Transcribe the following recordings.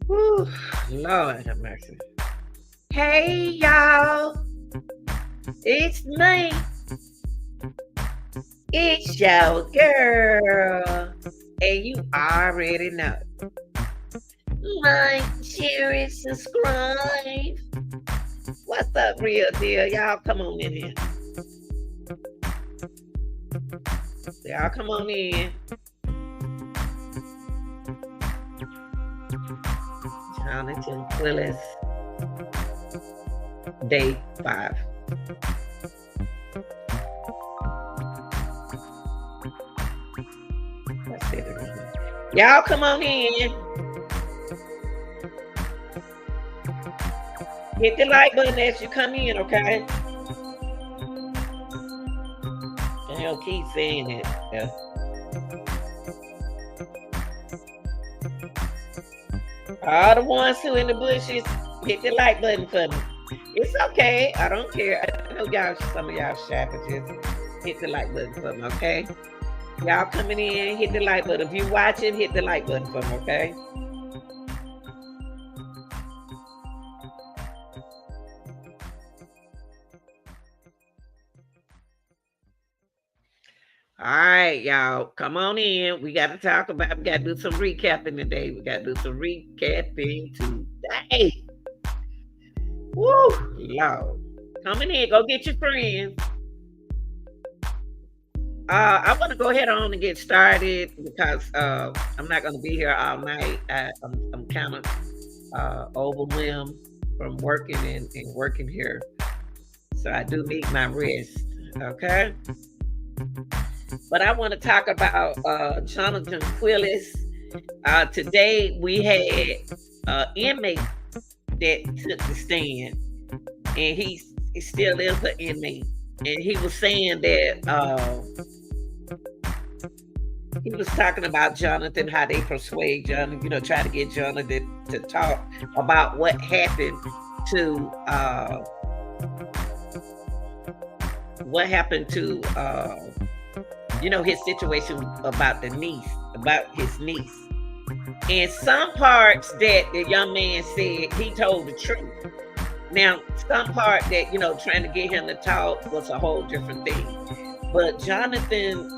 Whew, Lord have mercy. Hey, y'all. It's me. It's your girl. And you already know. Like, share, and subscribe. What's up, real deal? Y'all come on in here. Y'all come on in. Johnathan Quiles, day 5. That's it. Y'all come on in. Hit the like button as you come in, okay? I'll keep saying it. Yeah. All the ones who in the bushes, hit the like button for me. It's okay. I don't care. I know y'all, some of y'all shy, but just hit the like button for me, okay? Y'all coming in, hit the like button. If you watching, hit the like button for me, okay? All right, y'all, come on in. We got to talk about, we got to do some recapping today. We got to do some recapping today. Woo, Lord. Coming in, go get your friends. I want to go ahead on and get started because I'm not going to be here all night. I'm kind of overwhelmed from working and working here. So I do need my rest, okay? But I want to talk about Johnathan Quiles. Today we had inmate that took the stand, and he still is an inmate. And he was saying that he was talking about Johnathan, how they persuade Johnathan, try to get Johnathan to talk about what happened to his situation about his niece. And some parts that the young man said, he told the truth. Now, some part that, trying to get him to talk was a whole different thing. But Johnathan,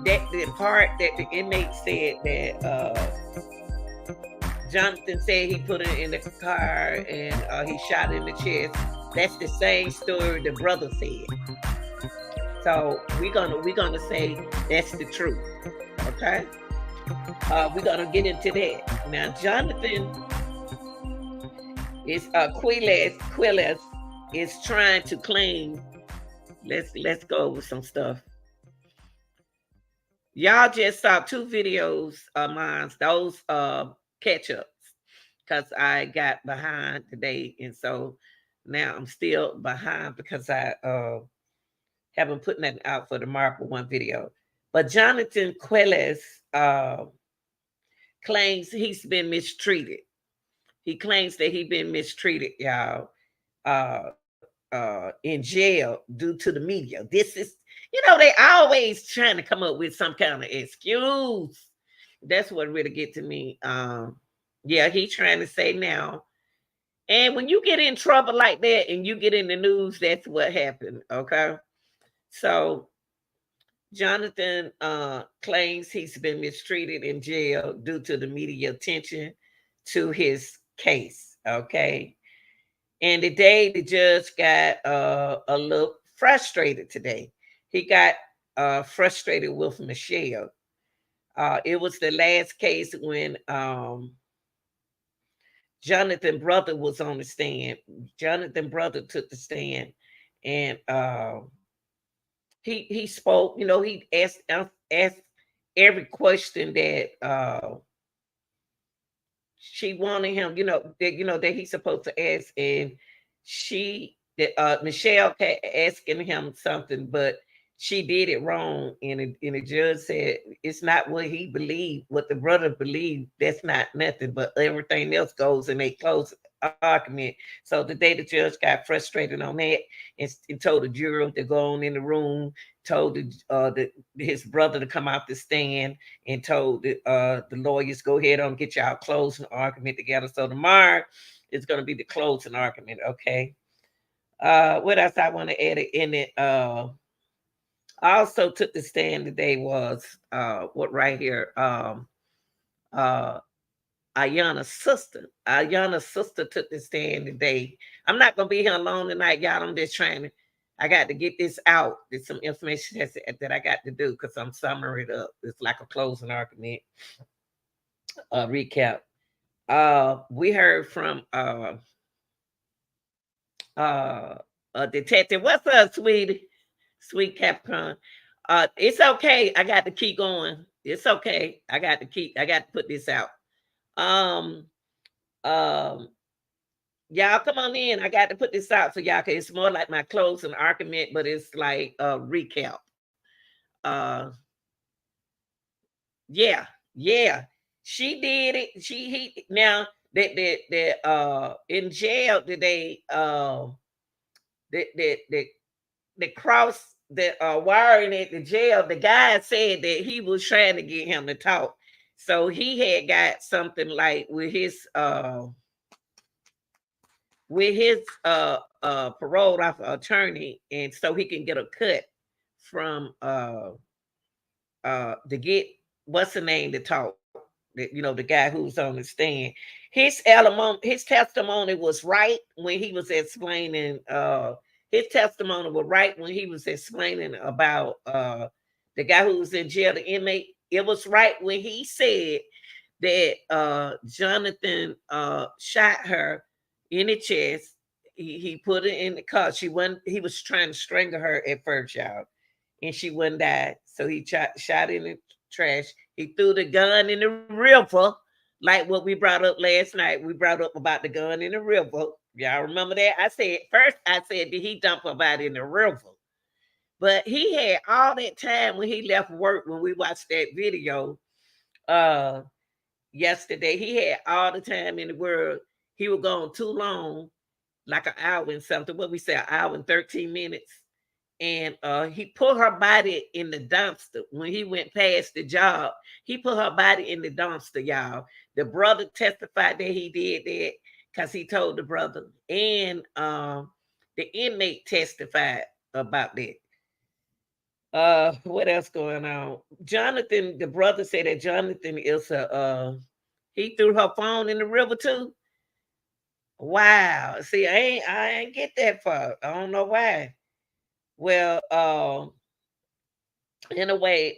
that the part that the inmate said that Johnathan said he put it in the car and he shot in the chest, that's the same story the brother said. So we're gonna say that's the truth. Okay? We're gonna get into that. Now, Johnathan is Quiles is trying to claim. Let's go over some stuff. Y'all just saw 2 videos of mine, those catch-ups, because I got behind today, and so now I'm still behind because I haven't put that out for tomorrow for one video. But Johnathan Quiles claims he's been mistreated. He claims that he's been mistreated, y'all, in jail due to the media. This is, they always trying to come up with some kind of excuse. That's what really get to me. Yeah, he's trying to say now. And when you get in trouble like that and you get in the news, that's what happened, okay? So Johnathan claims he's been mistreated in jail due to the media attention to his case, okay? And today the judge got a little frustrated today. He got frustrated with Michelle. It was the last case when Johnathan brother was on the stand. Johnathan brother took the stand, and he spoke. He asked every question that she wanted him. That he's supposed to ask, and Michelle kept asking him something, but she did it wrong, and the judge said it's not what he believed, what the brother believed. That's not nothing, but everything else goes in a close argument. So the day the judge got frustrated on that and told the juror to go on in the room told his brother to come out the stand and told the lawyers, go ahead on, get y'all closing argument together. So tomorrow is going to be the closing argument. Okay. What else I want to add in it? I also took the stand today was what right here. Uh Ayana's sister. Ayana's sister took the stand today. I'm not gonna be here alone tonight, y'all. I'm just trying to. I got to get this out. There's some information that I got to do because I'm summing it up. It's like a closing argument recap. We heard from a detective. What's up, sweetie? Sweet Capricorn. It's okay. I got to keep going. It's okay. I got to put this out. Um, um, y'all come on in. I got to put this out for y'all because it's more like my closing argument, but it's like a recap. Uh, yeah. She did it. He now that in jail today. The cross the wiring at the jail. The guy said that he was trying to get him to talk, so he had got something like with his parole attorney, and so he can get a cut from to get what's the name to talk. The guy who's on the stand. His testimony was right when he was explaining. His testimony was right when he was explaining about the guy who was in jail, the inmate. It was right when he said that Johnathan shot her in the chest. He put it in the car. He was trying to strangle her at first, y'all, and she wouldn't die. So he shot in the trash. He threw the gun in the river, like what we brought up last night. We brought up about the gun in the river. Y'all remember that? I said, did he dump her body in the river? But he had all that time when he left work, when we watched that video uh yesterday. He had all the time in the world. He was gone too long, like an hour and something. What we say, an hour and 13 minutes. And he put her body in the dumpster when he went past the job. He put her body in the dumpster, y'all. The brother testified that he did that because he told the brother, and the inmate testified about that. What else going on? Johnathan, the brother said that Johnathan is he threw her phone in the river too. Wow. See, I ain't get that far. I don't know why. Well, anyway,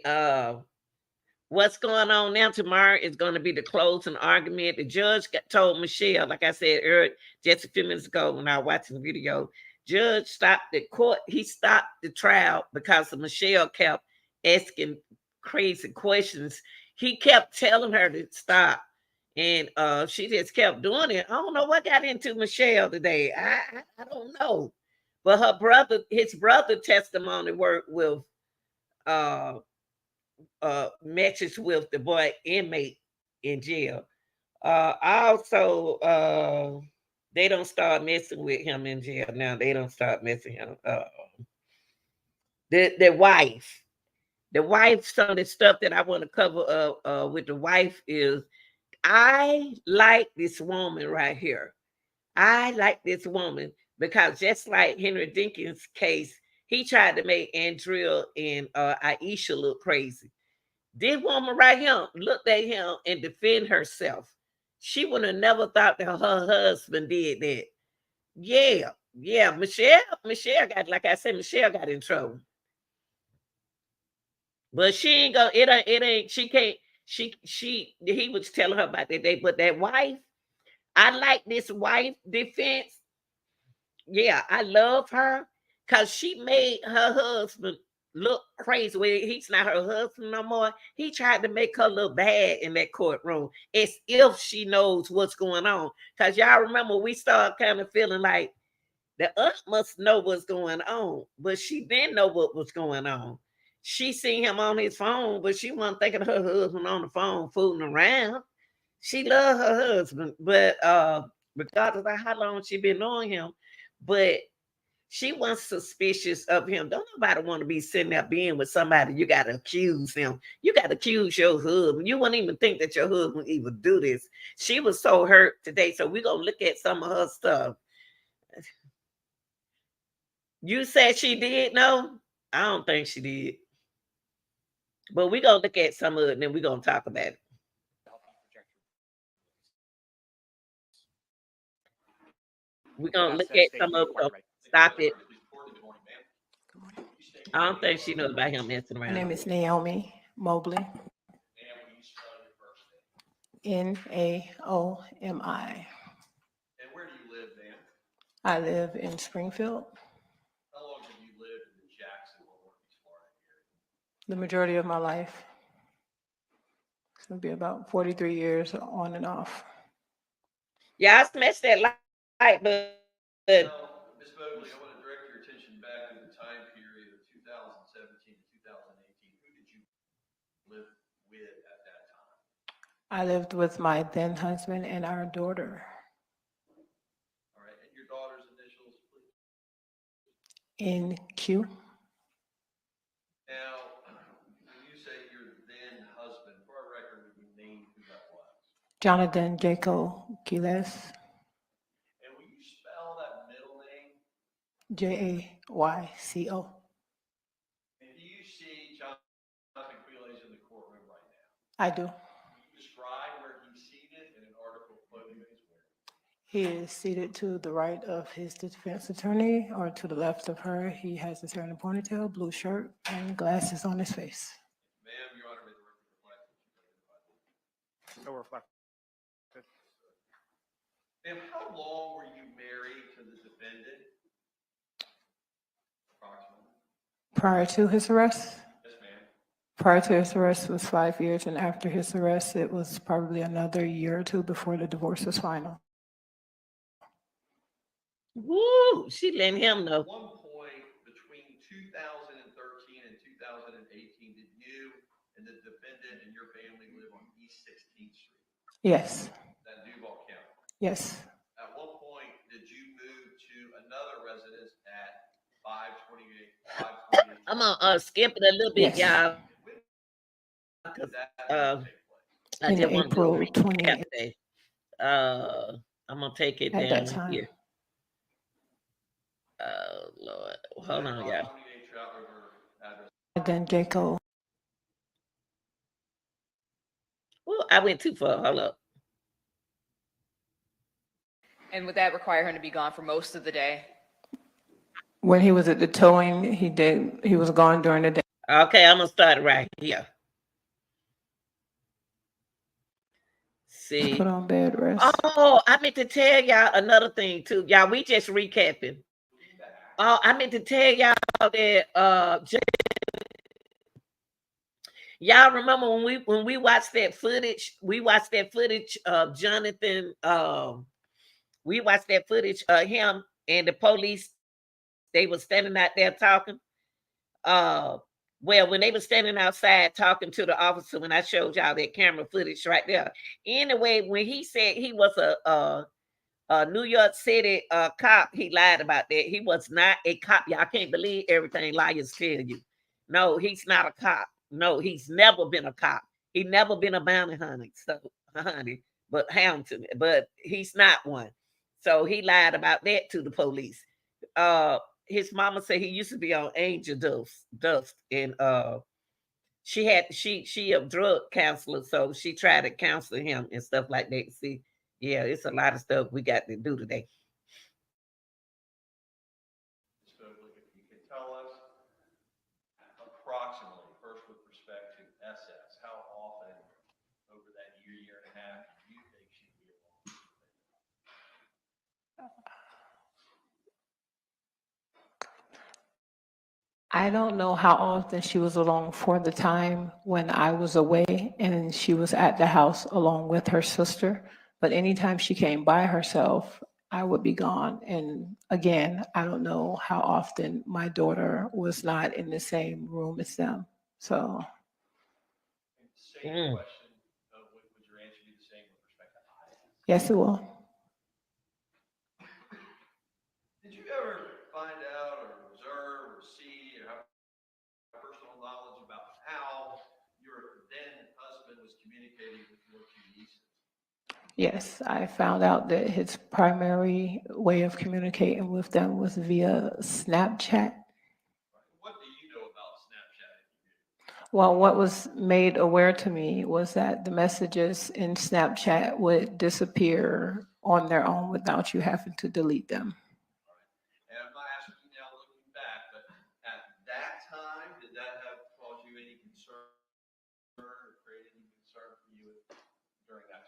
what's going on now? Tomorrow is going to be the closing argument. The judge told Michelle, like I said earlier, just a few minutes ago when I was watching the video, judge stopped the court. He stopped the trial because Michelle kept asking crazy questions. He kept telling her to stop, and she just kept doing it. I don't know what got into Michelle today. I don't know. But his brother testimony worked with uh matches with the boy inmate in jail. Also they don't start messing with him in jail now. They don't start messing him. The wife. The wife, some of the stuff that I want to cover with the wife is I like this woman right here. I like this woman because just like Henry Dinkins' case, he tried to make Andrea and Aisha look crazy. This woman right here looked at him and defend herself. She would have never thought that her husband did that. Yeah. Michelle got, like I said, Michelle got in trouble. But she ain't go. It ain't. She can't. She. He was telling her about that day. But that wife, I like this wife defense. Yeah, I love her because she made her husband look crazy. Well, he's not her husband no more. He tried to make her look bad in that courtroom as if she knows what's going on. Because y'all remember, we started kind of feeling like the aunt must know what's going on, but she didn't know what was going on. She seen him on his phone, but she wasn't thinking her husband on the phone fooling around. She loved her husband, but regardless of how long she been knowing him, but She was suspicious of him. Don't nobody want to be sitting there being with somebody. You got to accuse him. You got to accuse your husband. You wouldn't even think that your husband would even do this. She was so hurt today. So we're going to look at some of her stuff. You said she did? No, I don't think she did. But we're going to look at some of it and then we're going to talk about it. We're going to look at some of it. Stop it. I don't think she knows about him messing around. My name is Naomi Mobley. Naomi. And where do you live, Dan? I live in Springfield. How long have you lived in the Jacksonville, Northeast Florida area? The majority of my life. It's going to be about 43 years on and off. Yeah, I smashed that light, but Now, Ms. Mobley, I want to direct your attention back to the time period of 2017 to 2018. Who did you live with at that time? I lived with my then husband and our daughter. All right, and your daughter's initials, please. NQ. Now, when you say your then husband, for our record, would you name who that was? Johnathan Quiles. And will you spell that middle name? Jayco. And do you see Johnathan Quiles in the courtroom right now? I do. Will you describe where he's seated in an article of clothing that he's wearing? He is seated to the right of his defense attorney, or to the left of her. He has his hair in a ponytail, blue shirt, and glasses on his face. Ma'am, Your Honor, may the record reflect that you've identified. So reflect. Ma'am, how long were you married to the defendant? Approximately. Prior to his arrest? Yes, ma'am. Prior to his arrest was 5 years, and after his arrest, it was probably another year or two before the divorce was final. woo, she letting him know. At one point between 2013 and 2018, did you and the defendant and your family live on East 16th Street? Yes. That Duval County. Yes. At what point did you move to another residence at 528? I'm gonna skip it a little bit, Yes. y'all. When did that take place? I In just want to do a April recap 28th. today. I'm gonna take it At that down time. here. Oh Lord, hold on, y'all. 528 Trout River address. Then Jayco. Ooh, I went too far. Hold up. And would that require him to be gone for most of the day? When he was at the towing, he was gone during the day. Okay, I'm gonna start right here. See. Put on bed rest. Oh, I meant to tell y'all another thing too. Y'all, we just recapping. Oh, I meant to tell y'all that y'all remember when we watched that footage? We watched that footage of Johnathan. We watched that footage of him and the police. They were standing out there talking. Well, when they were standing outside talking to the officer, when I showed y'all that camera footage right there. Anyway, when he said he was a New York City cop, he lied about that. He was not a cop. Y'all can't believe everything liars tell you. No, he's not a cop. No, he's never been a cop. He never been a bounty hunter, but hounded, but he's not one. So he lied about that to the police. His mama said he used to be on angel dust, and she a drug counselor, so she tried to counsel him and stuff like that. See, yeah, it's a lot of stuff we got to do today. So if you could tell us approximately, first with respect to SS, how often over that year and a half do you think she'd be along? I don't know how often she was along for the time when I was away and she was at the house along with her sister. But anytime she came by herself, I would be gone. And again, I don't know how often my daughter was not in the same room as them. So. Same question. Would your answer be the same with respect to IS? Yes, it will. Did you ever find out Yes, I found out that his primary way of communicating with them was via Snapchat. What do you know about Snapchat? Well, what was made aware to me was that the messages in Snapchat would disappear on their own without you having to delete them. And I'm not asking you now looking back, but at that time, did that have caused you any concern or create any concern for you during that time?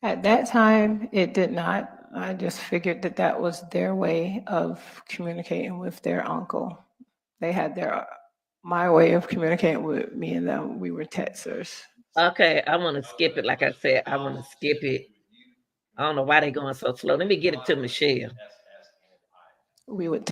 At that time, it did not. I just figured that that was their way of communicating with their uncle. They had my way of communicating with me and them. We were texters. Okay, I want to skip it. Like I said, I want to skip it. I don't know why they're going so slow. Let me get it to Michelle. We would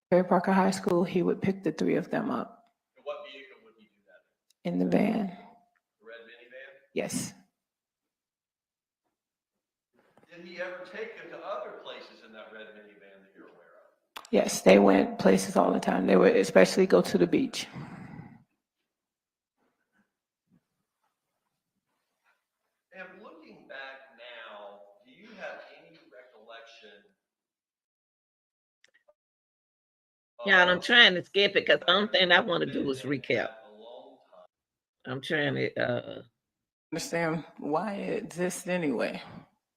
Perry Parker High School. He would pick the three of them up And what vehicle would he do that in? in the van. The red minivan? Yes. Did he ever take them to other places in that red minivan that you're aware of? Yes, they went places all the time. They would especially go to the beach. And looking back now, do you have any recollection? Yeah, and I'm trying to skip it because the only thing I want to do is recap. I'm trying to Understand why it exists anyway.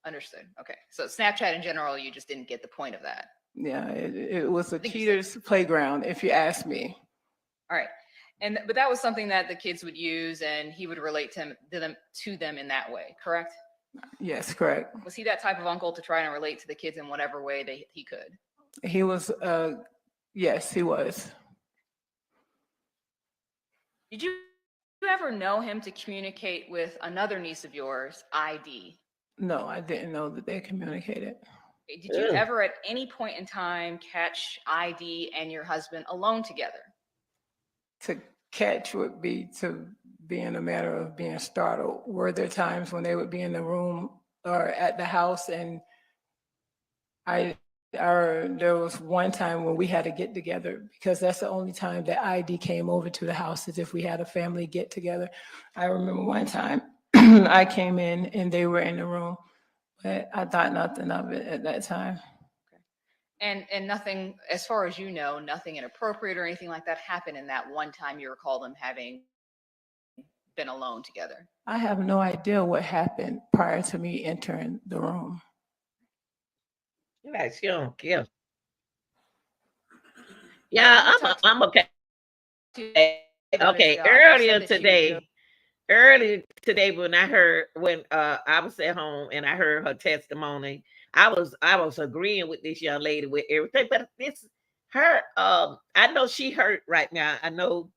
Understood. Okay. So Snapchat in general, you just didn't get the point of that. Yeah, it was a think you said- cheater's playground, if you ask me. All right. But that was something that the kids would use and he would relate to them in that way, correct? Yes, correct. Was he that type of uncle to try and relate to the kids in whatever way that he could? He was, yes, he was. Did you ever know him to communicate with another niece of yours, ID? No, I didn't know that they communicated. Did you Ugh. ever at any point in time catch ID and your husband alone together? To catch would be to be in a matter of being startled. Were there times when they would be in the room or at the house and there was one time when we had to get together because that's the only time that ID came over to the house is if we had a family get together. I remember one time I came in and they were in the room, but I thought nothing of it at that time. And nothing, as far as you know, nothing inappropriate or anything like that happened in that one time you recall them having been alone together. I have no idea what happened prior to me entering the room. like she don't care. Yeah, I'm okay. Okay, earlier today when I heard when I was at home and I heard her testimony, I was agreeing with this young lady with everything, but this her I know she hurt right now. I know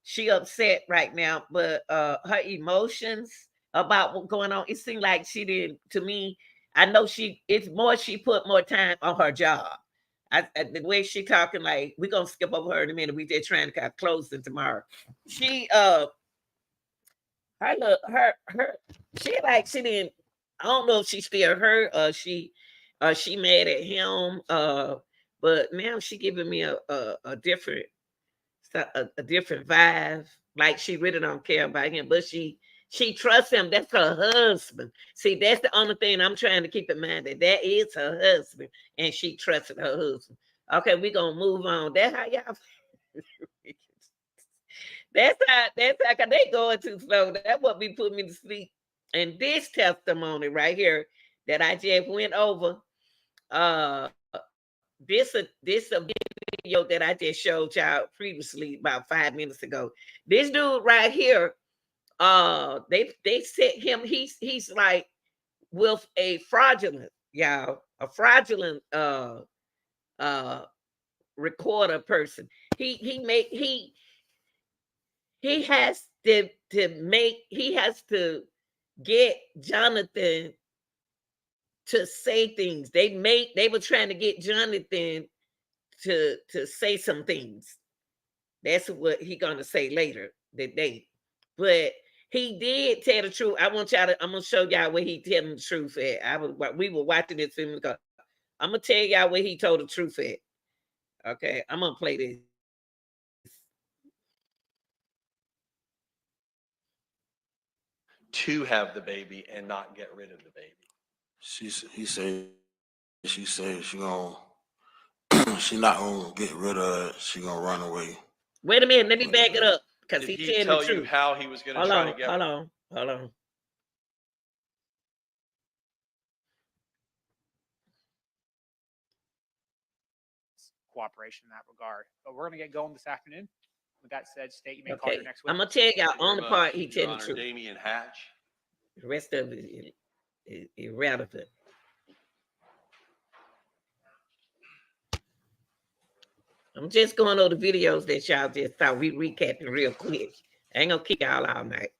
she upset right now, but her emotions about what's going on, it seemed like she didn't to me. I know it's more she put more time on her job. The way she talking, like we're gonna skip over her in a minute. We just trying to close it tomorrow. She her she didn't. I don't know if she still hurt or she mad at him. But now she giving me a different a different vibe. Like she really don't care about him, but she trusts him. That's her husband. See, that's the only thing I'm trying to keep in mind that is her husband, and she trusted her husband. Okay, we gonna move on. That's how y'all. That's how cause they going too slow. That's what be putting me to sleep. And this testimony right here that I just went over, uh this a video that I just showed y'all previously about 5 minutes ago. This dude right here, they set him, he's like with a fraudulent, y'all, a fraudulent uh recorder person. He has to get Johnathan to say things. They were trying to get Johnathan to say some things. That's what he gonna say later that day. But he did tell the truth. I'm gonna show y'all where he telling the truth at. We were watching this film ago. I'm gonna tell y'all where he told the truth at. Okay, I'm gonna play this. to have the baby and not get rid of the baby? She said she gonna she not gonna get rid of it. She gonna run away. Wait a minute, let me back it up because Did he he telling tell the you truth. how he was going to Hold try on, to get hold her? on, hold on. Cooperation in that regard. But we're going to get going this afternoon. With that said, State, you may call Okay, your next I'm witness. gonna tell y'all Thank you on the very part much, he Your telling the Honor. truth. Damian Hatch. The rest of it is irrelevant. I'm just going over the videos that y'all just saw. We recapping real quick. I ain't gonna keep y'all all night.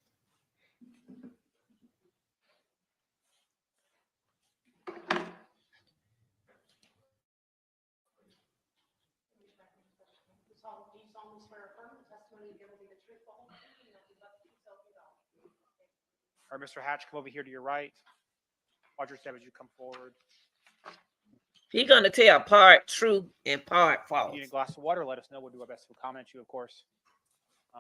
All right, Mr. Hatch, come over here to your right. Roger said, would you come forward? He gonna tell part true and part If false. you need a glass of water, let us know. We'll do our best to accommodate you, of course. If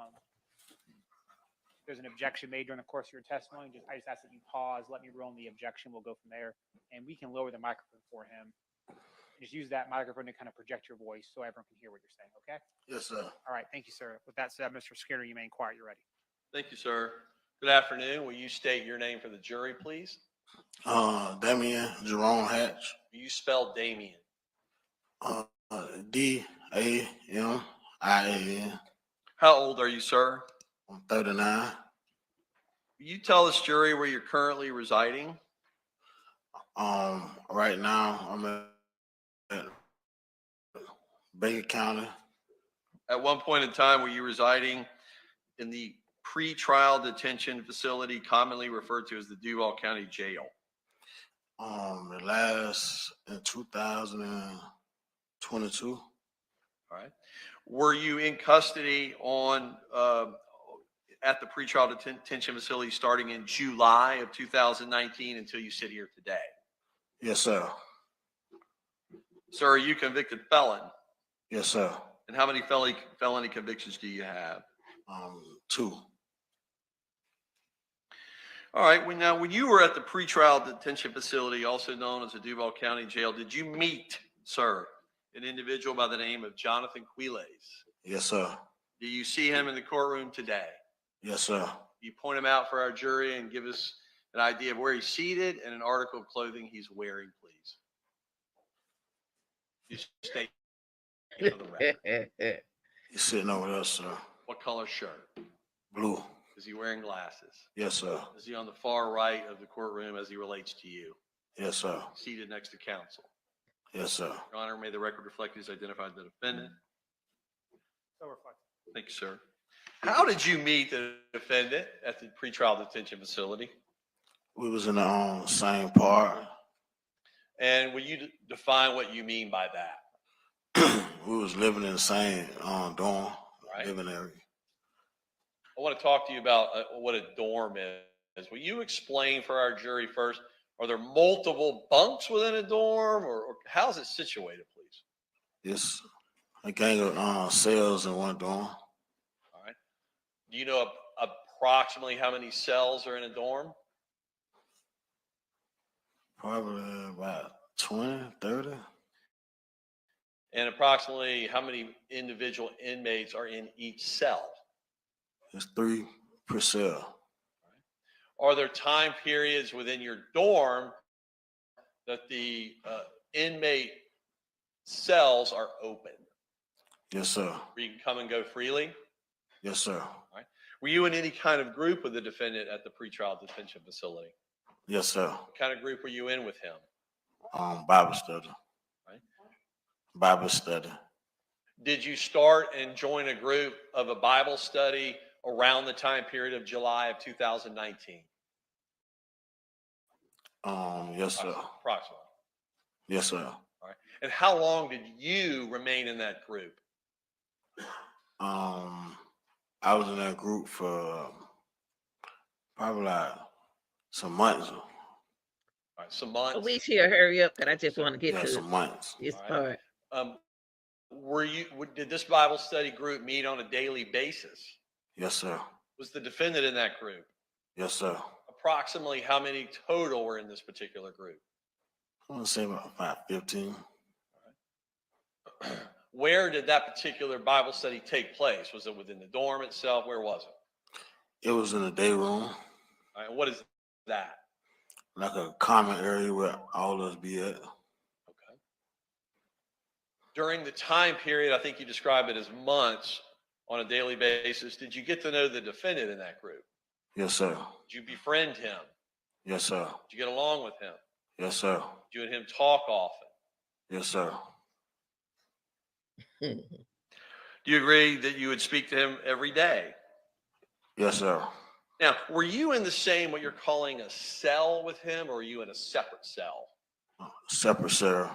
there's an objection made during the course of your testimony, I just ask that you pause, let me roll on the objection. We'll go from there. And we can lower the microphone for him. Just use that microphone to kind of project your voice so everyone can hear what you're saying, okay? Yes, sir. All right, thank you, sir. With that said, Mr. Skinner, you may inquire. You're ready. Thank you, sir. Good afternoon. Will you state your name for the jury, please? Damian Jerome Hatch. Will you spell Damian? DAMIAN. How old are you, sir? I'm 39. Will you tell this jury where you're currently residing? Right now I'm at Baker County. At one point in time, were you residing in the pre-trial detention facility commonly referred to as the Duval County Jail? The last in 2022. All right. Were you in custody on at the pretrial detention facility starting in July of 2019 until you sit here today? Yes, sir. Sir, are you convicted felon? Yes, sir. And how many felony convictions do you have? 2. All right. When you were at the pretrial detention facility, also known as the Duval County Jail, did you meet, sir, an individual by the name of Johnathan Quiles? Yes, sir. Do you see him in the courtroom today? Yes, sir. You point him out for our jury and give us an idea of where he's seated and an article of clothing he's wearing, please. You state for the record. He's sitting over there, sir. What color shirt? Blue. Is he wearing glasses? Yes, sir. Is he on the far right of the courtroom as he relates to you? Yes, sir. Seated next to counsel. Yes, sir. Your Honor, may the record reflect he's identified the defendant. So reflect. Thank you, sir. How did you meet the defendant at the pretrial detention facility? We was in the same part. And will you define what you mean by that? We was living in the same dorm, Right. living area. I want to talk to you about what a dorm is. Will you explain for our jury first? Are there multiple bunks within a dorm, or how's it situated, please? It's a gang of cells in one dorm. All right. Do you know approximately how many cells are in a dorm? Probably about 20, 30. And approximately how many individual inmates are in each cell? It's 3 per cell. Are there time periods within your dorm that the inmate cells are open, Yes, sir. where you can come and go freely? Yes, sir. Were you in any kind of group with the defendant at the pretrial detention facility? Yes, sir. What kind of group were you in with him? Bible study. Right. Bible study. Did you start and join a group of a Bible study around the time period of July of 2019? Yes, sir. Approximately. Yes, sir. All right. And how long did you remain in that group? I was in that group for probably like some months. All right, some months. We should hurry up, because I just want to get Yeah, to some months. this All right. part. Did this Bible study group meet on a daily basis? Yes, sir. Was the defendant in that group? Yes, sir. approximately how many total were in this particular group? I want to say about 15. Where did that particular Bible study take place? Was it within the dorm itself? Where was it? It was in the day room, All right, what is that? like a common area where all of us be at. Okay. During the time period, I think you describe it as months on a daily basis, did you get to know the defendant in that group? Yes, sir. Did you befriend him? Yes, sir. Did you get along with him? Yes, sir. Did you and him talk often? Yes, sir. Do you agree that you would speak to him every day? Yes, sir. Now, were you in the same, what you're calling a cell with him, or were you in a separate cell? Separate, sir.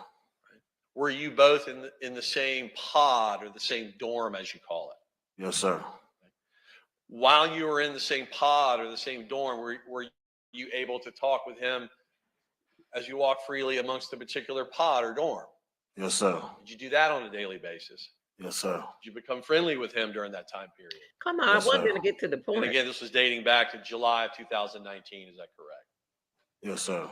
Were you both in the same pod or the same dorm, as you call it? Yes, sir. While you were in the same pod or the same dorm, were you able to talk with him as you walk freely amongst the particular pod or dorm? Yes, sir. Did you do that on a daily basis? Yes, sir. Did you become friendly with him during that time period? Come on, Yes, I wasn't sir. gonna get to the And point. again, this was dating back to July of 2019. Is that correct? Yes, sir.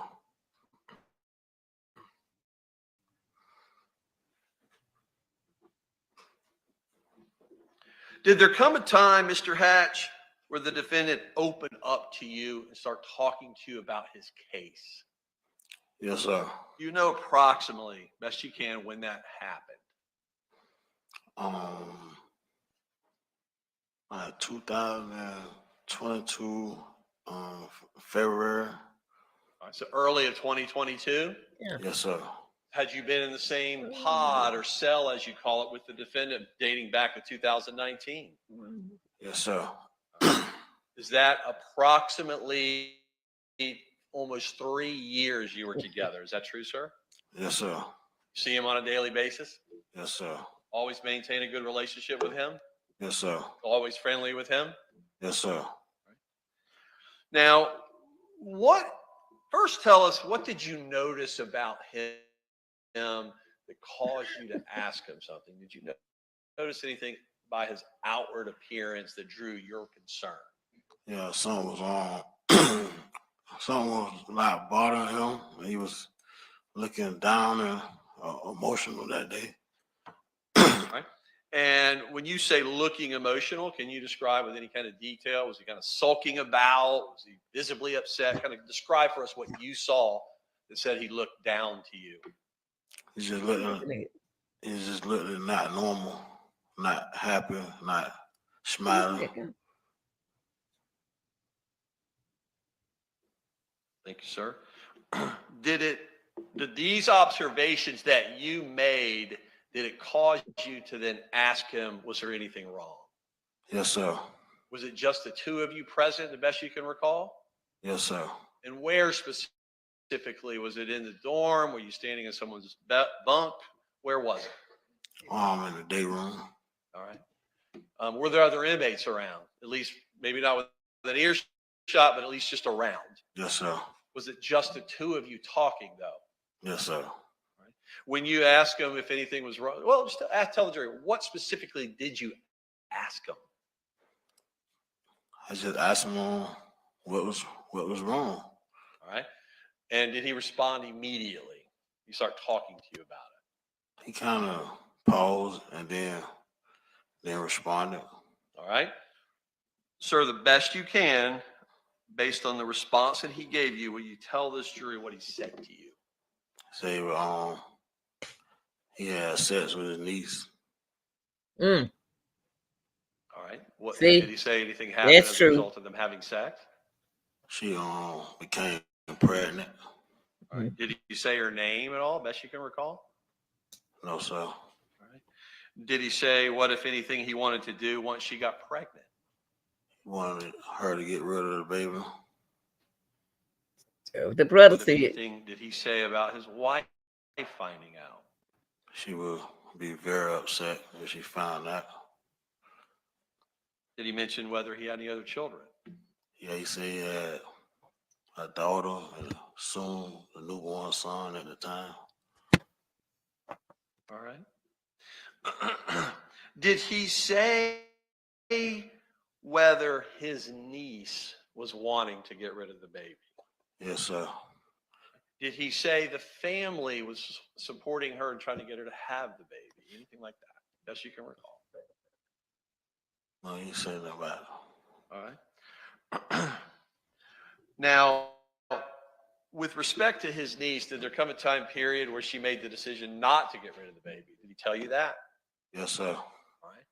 Did there come a time, Mr. Hatch, where the defendant opened up to you and start talking to you about his case? Yes, sir. You know approximately, best you can, when that happened. 2022, February. All right, so early of 2022. Yes, sir. Had you been in the same pod or cell, as you call it, with the defendant dating back to 2019? Yes, sir. Is that approximately almost 3 years you were together? Is that true, sir? Yes, sir. See him on a daily basis? Yes, sir. Always maintain a good relationship with him? Yes, sir. Always friendly with him? Yes, sir. Now, first tell us, what did you notice about him that caused you to ask him something? Did you notice anything by his outward appearance that drew your concern? Yeah, something was wrong. Something was like bothering him. He was looking down and emotional that day. Right? And when you say looking emotional, can you describe with any kind of detail? Was he kind of sulking about? Was he visibly upset? Kind of describe for us what you saw that said he looked down to you. He's just looking not normal, not happy, not smiling. Thank you, sir. Did these observations that you made, did it cause you to then ask him, was there anything wrong? Yes, sir. Was it just the two of you present, the best you can recall? Yes, sir. And where specifically? Was it in the dorm? Were you standing in someone's bunk? Where was it? In the day room. All right. Were there other inmates around? At least, maybe not with an earshot, but at least just around. Yes, sir. Was it just the two of you talking, though? Yes, sir. Right. When you asked him if anything was wrong, well, just tell the jury, what specifically did you ask him? I just asked him what was wrong. All right. And did he respond immediately? He start talking to you about it? He kind of paused and then responded. All right. Sir, the best you can, based on the response that he gave you, will you tell this jury what he said to you? Say, he had sex with his niece. Mm. All right. What See? did he say? Anything happened That's as true. a result of them having sex? She became pregnant. All right. Did he say her name at all? Best you can recall? No, sir. All right. Did he say what, if anything, he wanted to do once she got pregnant? He wanted her to get rid of the baby. The brother What, if said, anything, did he say about his wife finding out? She would be very upset if she found out. Did he mention whether he had any other children? Yeah, he said he had a daughter and soon a newborn son at the time. All right. Did he say whether his niece was wanting to get rid of the baby? Yes, sir. Did he say the family was supporting her and trying to get her to have the baby? Anything like that? Yes, you can recall. No, he said that about it. All right. Now, with respect to his niece, did there come a time period where she made the decision not to get rid of the baby? Did he tell you that? Yes, sir. All right.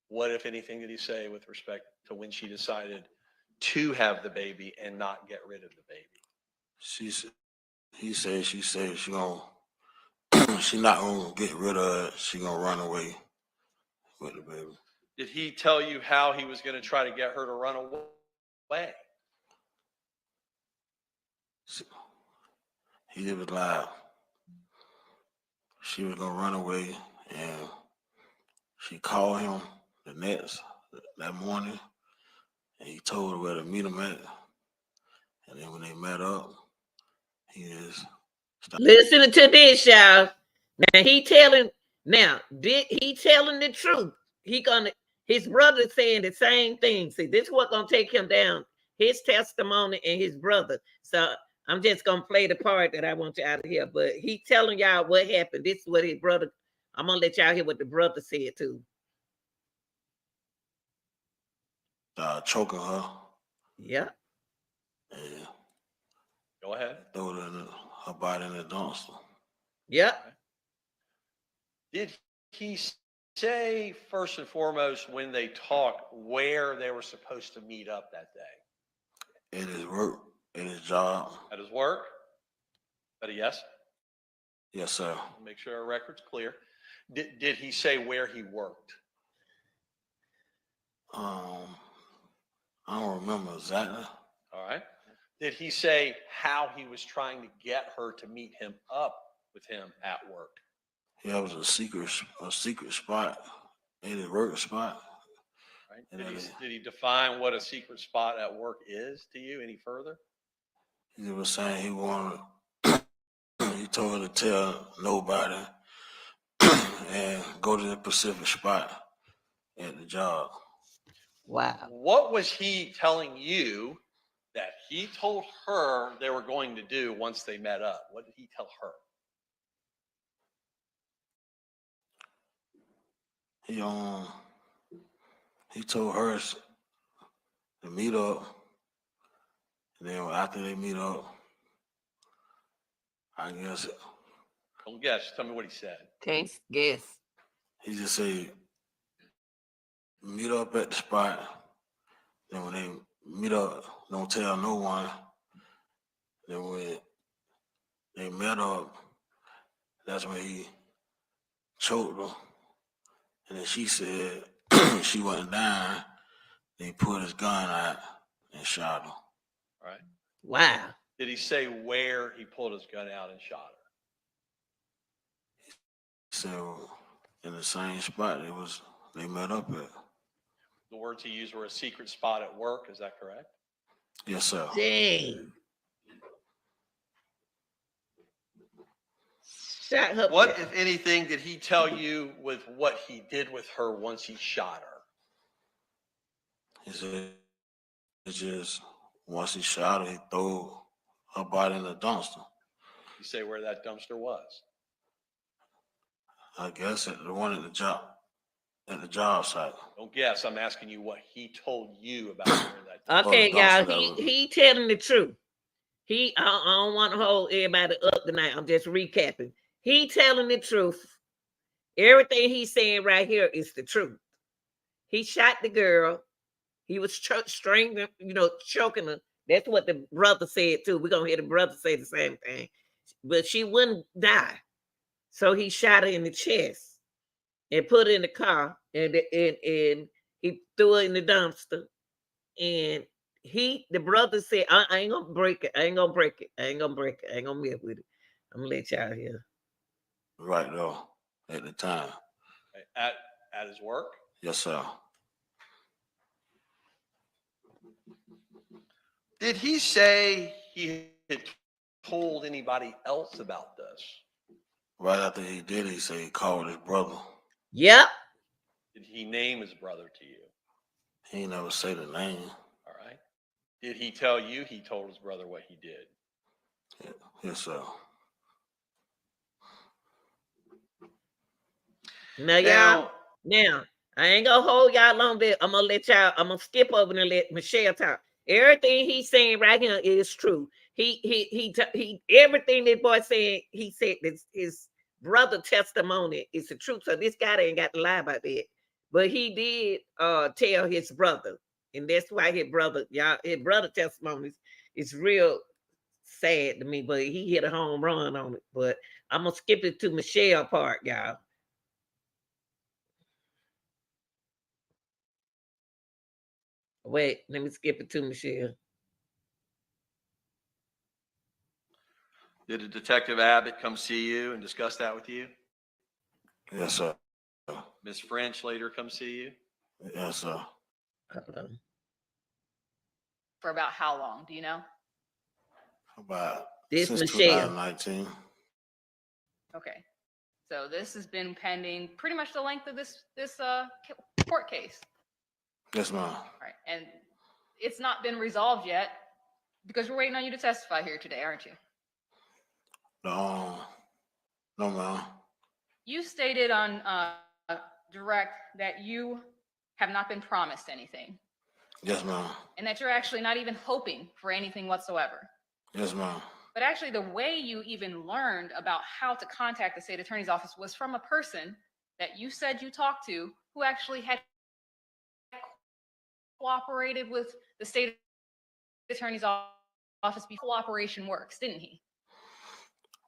What, if anything, did he say with respect to when she decided to have the baby and not get rid of the baby? He said she gonna she not gonna get rid of it. She gonna run away with the baby. Did he tell you how he was going to try to get her to run away? He was like, she was gonna run away, and she called him that morning, and he told her where to meet him at. And then when they met up, he just started. Listening to this, y'all. Now he telling. Now did he telling the truth? His brother saying the same thing. See, this is what gonna take him down. His testimony and his brother. So I'm just gonna play the part that I want you out of here. But he telling y'all what happened. This is what his brother. I'm gonna let y'all hear what the brother said too. Choking her. Yeah. And Go ahead. threw her body in the dumpster. Yeah. Did he say, first and foremost, when they talked, where they were supposed to meet up that day? At his work, at his job. At his work? That a yes? Yes, sir. Make sure our record's clear. Did he say where he worked? I don't remember exactly. All right. Did he say how he was trying to get her to meet him up with him at work? Yeah, it was a secret spot, at his work spot. Right. Did he define what a secret spot at work is to you any further? He was saying he wanted. He told her to tell nobody and go to the Pacific spot at the job. Wow. What was he telling you that he told her they were going to do once they met up? What did he tell her? He told her to meet up, and then after they meet up, I guess Don't guess. Tell me what he said. Can't guess. he just said meet up at the spot. Then when they meet up, don't tell no one. Then when they met up, that's when he choked her. And then she said she wasn't dying. Then he pulled his gun out and shot her. All right. Wow. Did he say where he pulled his gun out and shot her? So in the same spot they met up at. The words he used were a secret spot at work. Is that correct? Yes, sir. Dang. Shot her. What, if anything, did he tell you with what he did with her once he shot her? He said it's just once he shot her, he threw her body in the dumpster. You say where that dumpster was? I guess at the one at the job site. Don't guess. I'm asking you what he told you about where that. Okay, Oh, y'all. dumpster He telling the truth. I don't want to hold everybody up tonight. I'm just recapping. He telling the truth. Everything he's saying right here is the truth. He shot the girl. He was strangling, choking her. That's what the brother said too. We're gonna hear the brother say the same thing. But she wouldn't die. So he shot her in the chest and put her in the car and he threw her in the dumpster. And the brother said, I ain't gonna break it. I ain't gonna break it. I ain't gonna break it. I ain't gonna mess with it. I'm gonna let y'all hear. Right though, at the time. At his work? Yes, sir. Did he say he had told anybody else about this? Right after he did it, he said he called his brother. Yep. Did he name his brother to you? He ain't never say the name. All right. Did he tell you he told his brother what he did? Yes, sir. Now, y'all, Now, now, I ain't gonna hold y'all long bit. I'm gonna skip over and let Michelle talk. Everything he's saying right here is true. He everything that boy said, he said that his brother testimony is the truth. So this guy ain't got to lie about that. But he did tell his brother, and that's why his brother testimonies is real sad to me, but he hit a home run on it. But I'm gonna skip it to Michelle part, y'all. Wait, let me skip it to Michelle. did a Detective Abbott come see you and discuss that with you? Yes, sir. Miss French later come see you? Yes, sir. Hold on. For about how long? Do you know? About This since Michelle. 2019. Okay. So this has been pending pretty much the length of this court case. Yes, ma'am. All right. And it's not been resolved yet because we're waiting on you to testify here today, aren't you? No, ma'am. You stated on direct that you have not been promised anything Yes, ma'am. and that you're actually not even hoping for anything whatsoever. Yes, ma'am. But actually, the way you even learned about how to contact the state attorney's office was from a person that you said you talked to who actually had cooperated with the state attorney's office before cooperation works, didn't he?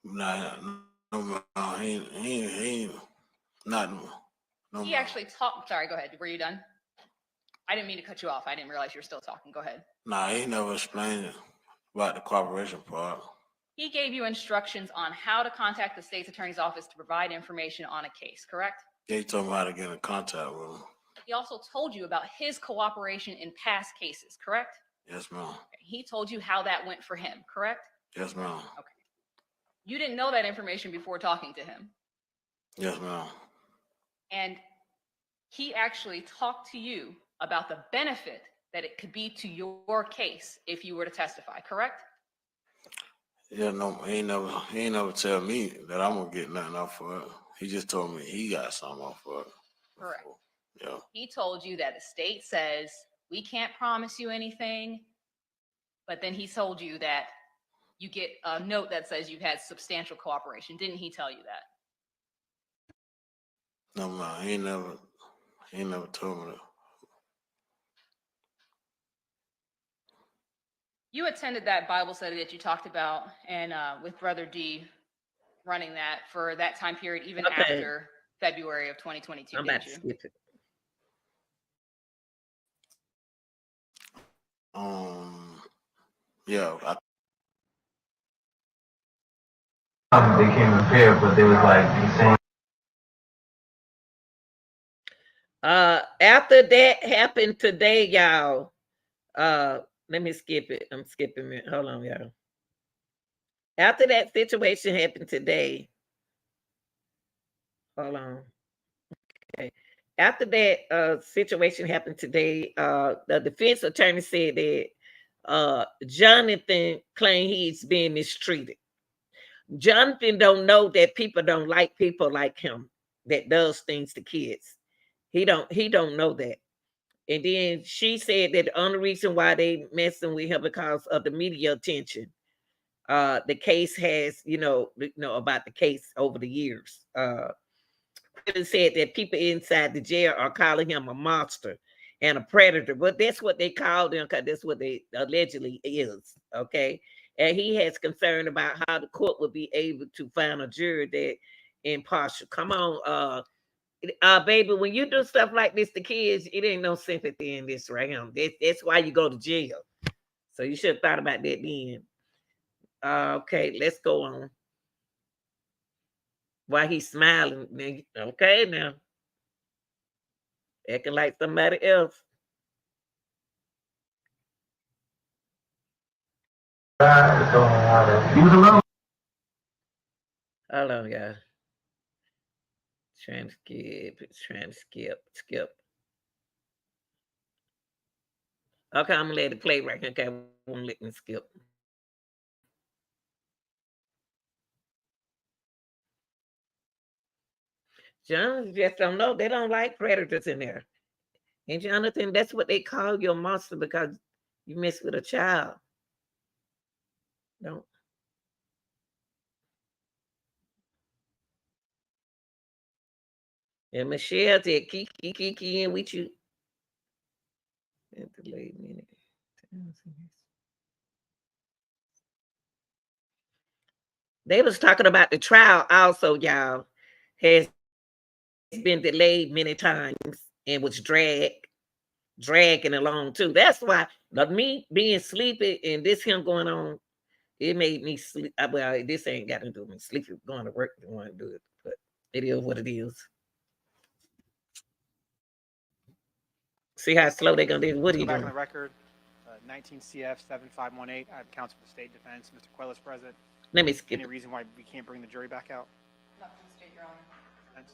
Nah, no, ma'am. He ain't not. No, He ma'am. actually talked. Sorry, go ahead. Were you done? I didn't mean to cut you off. I didn't realize you were still talking. Go ahead. Nah, he never explained it about the cooperation part. He gave you instructions on how to contact the state's attorney's office to provide information on a case, correct? He told me how to get in contact with him. He also told you about his cooperation in past cases, correct? Yes, ma'am. Okay. He told you how that went for him, correct? Yes, ma'am. Okay. You didn't know that information before talking to him. Yes, ma'am. And he actually talked to you about the benefit that it could be to your case if you were to testify, correct? Yeah, no, he ain't never tell me that I'm gonna get nothing off for it. He just told me he got something off for it. Correct. Yeah. He told you that the state says, we can't promise you anything, but then he told you that you get a note that says you've had substantial cooperation. Didn't he tell you that? No, man, he ain't never told me that. You attended that Bible study that you talked about and with Brother D running that for that time period, even Okay. after February of 2022, I'm about didn't to you? skip it. Yeah, They came prepared, but they was like the same. After that happened today, y'all. Let me skip it. I'm skipping it. Hold on, y'all. After that situation happened today. Hold on. Okay. After that situation happened today, the defense attorney said that Johnathan claimed he's being mistreated. Johnathan don't know that people don't like people like him that does things to kids. He don't know that. And then she said that the only reason why they messing with him because of the media attention. The case has, about the case over the years. It said that people inside the jail are calling him a monster and a predator, but that's what they called him because that's what they allegedly is. Okay. And he has concern about how the court will be able to find a jury that impartial. Come on, baby, when you do stuff like this to kids, it ain't no sympathy in this right here. That's why you go to jail. So you should have thought about that then. Okay, let's go on. Why he's smiling? Okay, now acting like somebody else. He was alone. Hold on, guys. Trying to skip. Skip. Okay, I'm gonna let it play right here. Okay, won't let me skip. John just don't know. They don't like predators in there. And Johnathan, that's what they call you a monster because you mess with a child. Don't. And Michelle said, Kiki in with you. At the late minute. They was talking about the trial also, y'all. Has been delayed many times and was dragging along too. That's why me being sleepy and this him going on, it made me sleep. Well, this ain't got to do with me sleepy going to work and want to do it, but it is what it is. See how slow they gonna do? What are you Go back on doing? the record. 19 CF 7518. I have counsel for the state defense. Mr. Quiles present. Let me skip Any it. reason why we can't bring the jury back out? Not from the state, Your Honor.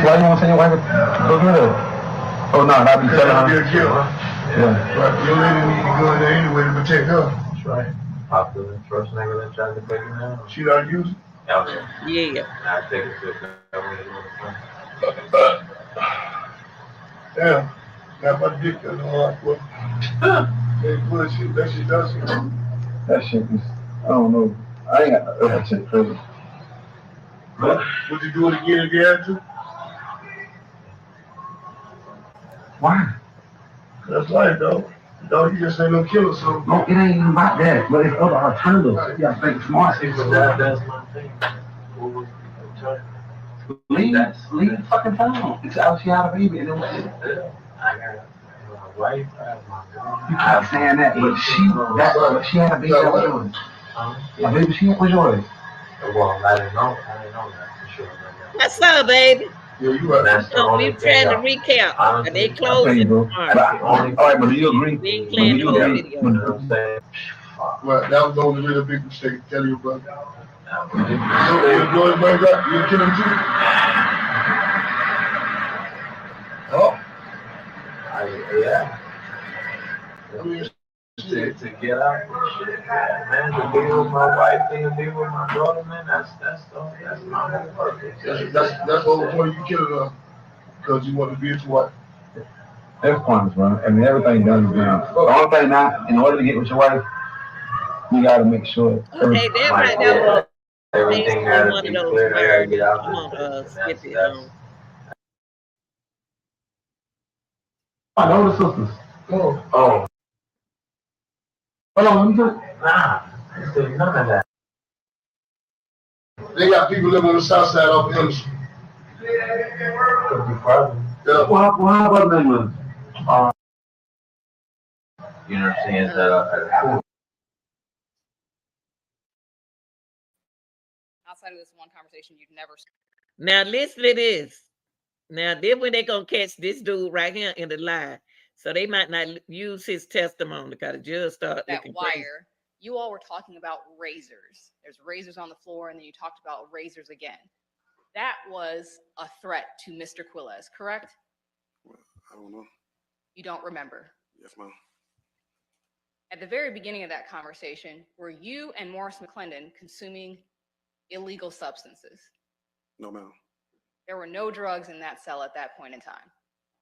Why you want to send your wife to go get her? Oh, no, not be telling her. Yeah. But your lady need to go in there anyway to protect her. That's right. Popular first nigga that tried to take you down. She don't use it. Yeah. I take it to Damn. Got my dick in the hard foot. Hey, bullshit. That shit does it. that shit is, I don't know. I ain't got that shit crazy. Would you do it again if you had to? Why? That's life, though. No, you just ain't no killer, so. No, it ain't even about that. But it's other alternatives. You gotta think smart. That's my thing. Leave fucking town. It's out, she had a baby and it was it. I got my wife, I have my girl. You keep saying that, but she had a baby that was yours. A baby she was yours. Well, I didn't know that for sure. What's up, baby? Yeah, you right. That's the only We thing. trying to recap. Honestly, They closing tomorrow. All right, but do you agree? We ain't playing the whole video. Well, that was the only really big mistake. Tell your brother. You enjoy it, brother? You kill him too? Oh. Yeah. I mean, To get out and shit, man, to be with my wife and to be with my daughter, man, that's my whole purpose. that's the whole point you killed her because you want to be his wife. That's pointless, bro. I mean, everything done is done. The only thing now, in order to get with your wife, you gotta make sure. Okay, that right there was Everything basically gotta one be of those clear. I gotta get murders. out I'm this gonna shit. skip it. I know the sisters. Oh. Hold on, let me do it. Nah, I said none of that. They got people living on the south side off the Henderson. Could be problem. Yeah. Well, how about them? You know what I'm saying? At a court. Outside of this one conversation, you'd never. Now listen to this. Now then when they gonna catch this dude right here in the lie. So they might not use his testimony because the judge started That looking wire. crazy. You all were talking about razors. There's razors on the floor, and then you talked about razors again. That was a threat to Mr. Quiles, correct? Well, I don't know. You don't remember. Yes, ma'am. At the very beginning of that conversation, were you and Morris McClendon consuming illegal substances? No, ma'am. There were no drugs in that cell at that point in time.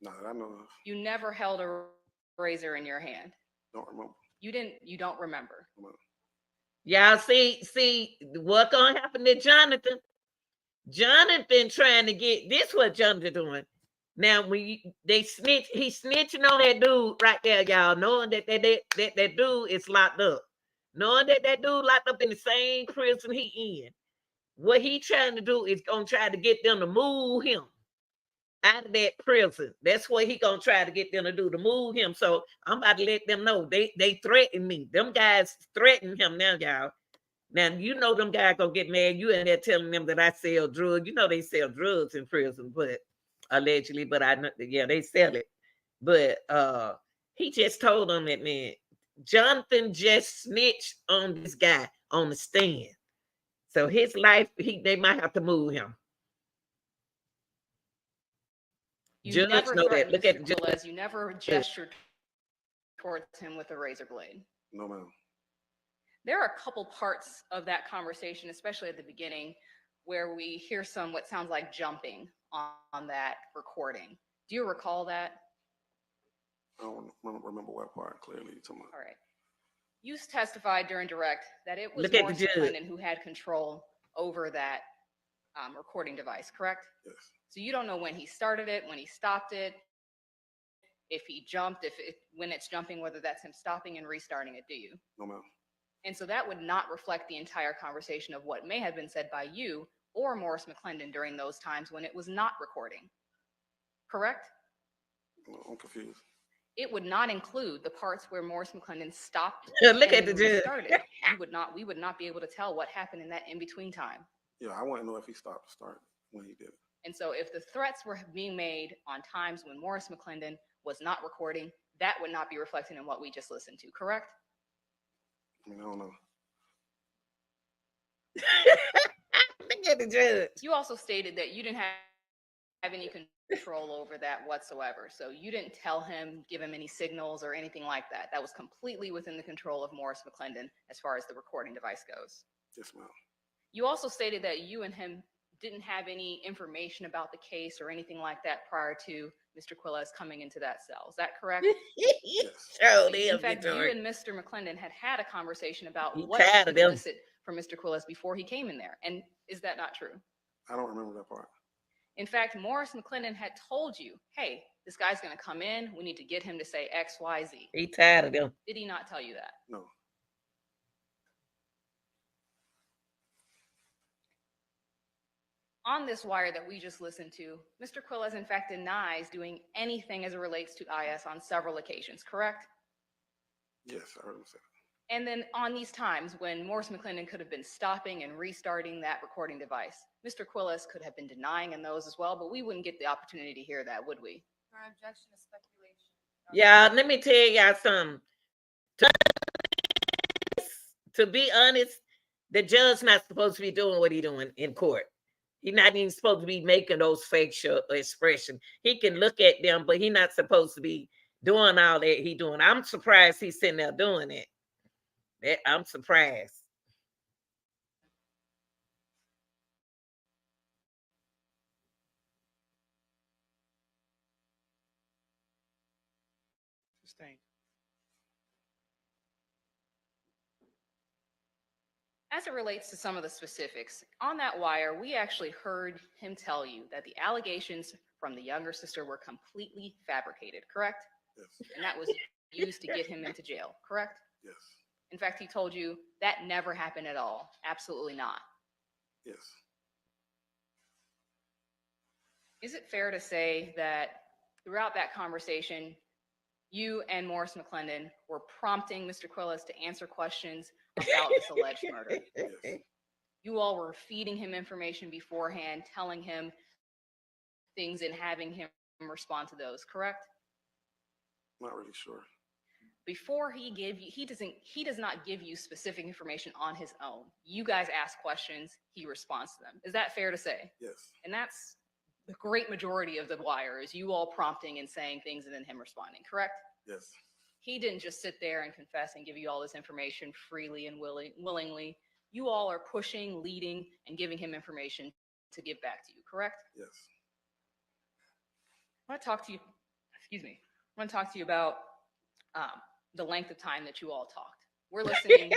Not that I know of. You never held a razor in your hand. Don't remember. You don't remember. No, ma'am. Y'all see what gonna happen to Johnathan? Johnathan trying to get this what Johnathan doing. Now when he's snitching on that dude right there, y'all, knowing that dude is locked up. Knowing that dude locked up in the same prison he in. What he trying to do is gonna try to get them to move him out of that prison. That's what he gonna try to get them to do, to move him. So I'm about to let them know they threaten me. Them guys threaten him now, y'all. Now you know them guys gonna get mad. You in there telling them that I sell drugs. You know they sell drugs in prison, but allegedly, but I know they sell it. But he just told them that, man, Johnathan just snitched on this guy on the stand. So his life, they might have to move him. You Judge never know that. threatened Look at Mr. the judge. Quiles. You never gestured towards him with a razor blade. No, ma'am. There are a couple parts of that conversation, especially at the beginning, where we hear some what sounds like jumping on that recording. Do you recall that? I don't remember what part clearly you're talking about. All right. You testified during direct that it was Look at the Morris judge. McClendon who had control over that recording device, correct? Yes. So you don't know when he started it, when he stopped it, if he jumped, when it's jumping, whether that's him stopping and restarting it, do you? No, ma'am. And so that would not reflect the entire conversation of what may have been said by you or Morris McClendon during those times when it was not recording, correct? I'm confused. It would not include the parts where Morris McClendon stopped Look and at the then judge. restarted. We would not be able to tell what happened in that in-between time. Yeah, I want to know if he stopped to start when he did it. And so if the threats were being made on times when Morris McClendon was not recording, that would not be reflected in what we just listened to, correct? I mean, I don't know. Look at the judge. You also stated that you didn't have any control over that whatsoever. So you didn't tell him, give him any signals or anything like that. That was completely within the control of Morris McClendon as far as the recording device goes. Yes, ma'am. You also stated that you and him didn't have any information about the case or anything like that prior to Mr. Quiles coming into that cell. Is that correct? Show In them, fact, you Victoria. and Mr. McClendon had a conversation about You what tired to of them. elicit from Mr. Quiles before he came in there. And is that not true? I don't remember that part. In fact, Morris McClendon had told you, hey, this guy's going to come in. We need to get him to say X, Y, Z. He tired of them. Did he not tell you that? No. On this wire that we just listened to, Mr. Quiles, in fact, denies doing anything as it relates to IS on several occasions, correct? Yes, I heard him say that. And then on these times when Morris McClendon could have been stopping and restarting that recording device, Mr. Quiles could have been denying in those as well, but we wouldn't get the opportunity to hear that, would we? Our objection is speculation. Yeah, let me tell y'all something. To be honest, the judge not supposed to be doing what he doing in court. He's not even supposed to be making those facial expressions. He can look at them, but he's not supposed to be doing all that he doing. I'm surprised he's sitting there doing it. I'm surprised. Sustained. As it relates to some of the specifics, on that wire, we actually heard him tell you that the allegations from the younger sister were completely fabricated, correct? Yes. And that was used to get him into jail, correct? Yes. In fact, he told you that never happened at all. Absolutely not. Yes. Is it fair to say that throughout that conversation, you and Morris McClendon were prompting Mr. Quiles to answer questions about this alleged murder? Yes. You all were feeding him information beforehand, telling him things and having him respond to those, correct? Not really sure. Before he does not give you specific information on his own. You guys ask questions, he responds to them. Is that fair to say? Yes. And that's the great majority of the wire, is you all prompting and saying things and then him responding, correct? Yes. He didn't just sit there and confess and give you all this information freely and willingly. You all are pushing, leading, and giving him information to give back to you, correct? Yes. I want to talk to you, I want to talk to you about the length of time that you all talked. We're listening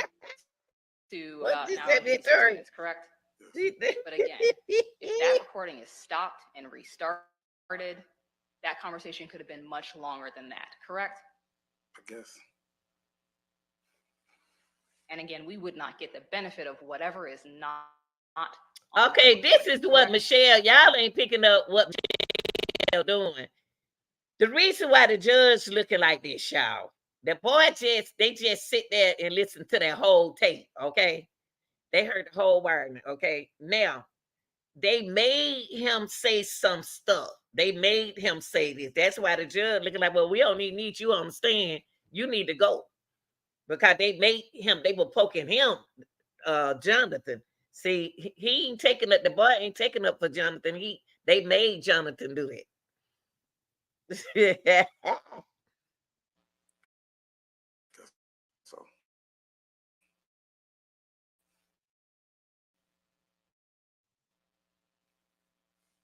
to What about did an hour that and 56 return? minutes, correct? Yes. But again, if that recording is stopped and restarted, that conversation could have been much longer than that, correct? I guess. And again, we would not get the benefit of whatever is not Okay, this is what Michelle, y'all ain't picking up what Michelle doing. The reason why the judge looking like this, y'all, the boy they just sit there and listen to that whole tape, okay? They heard the whole word, okay? Now, they made him say some stuff. They made him say this. That's why the judge looking like, well, we don't even need you on the stand. You need to go. Because they made him, they were poking him, Johnathan. See, he ain't taking up, the boy ain't taking up for Johnathan. They made Johnathan do it. So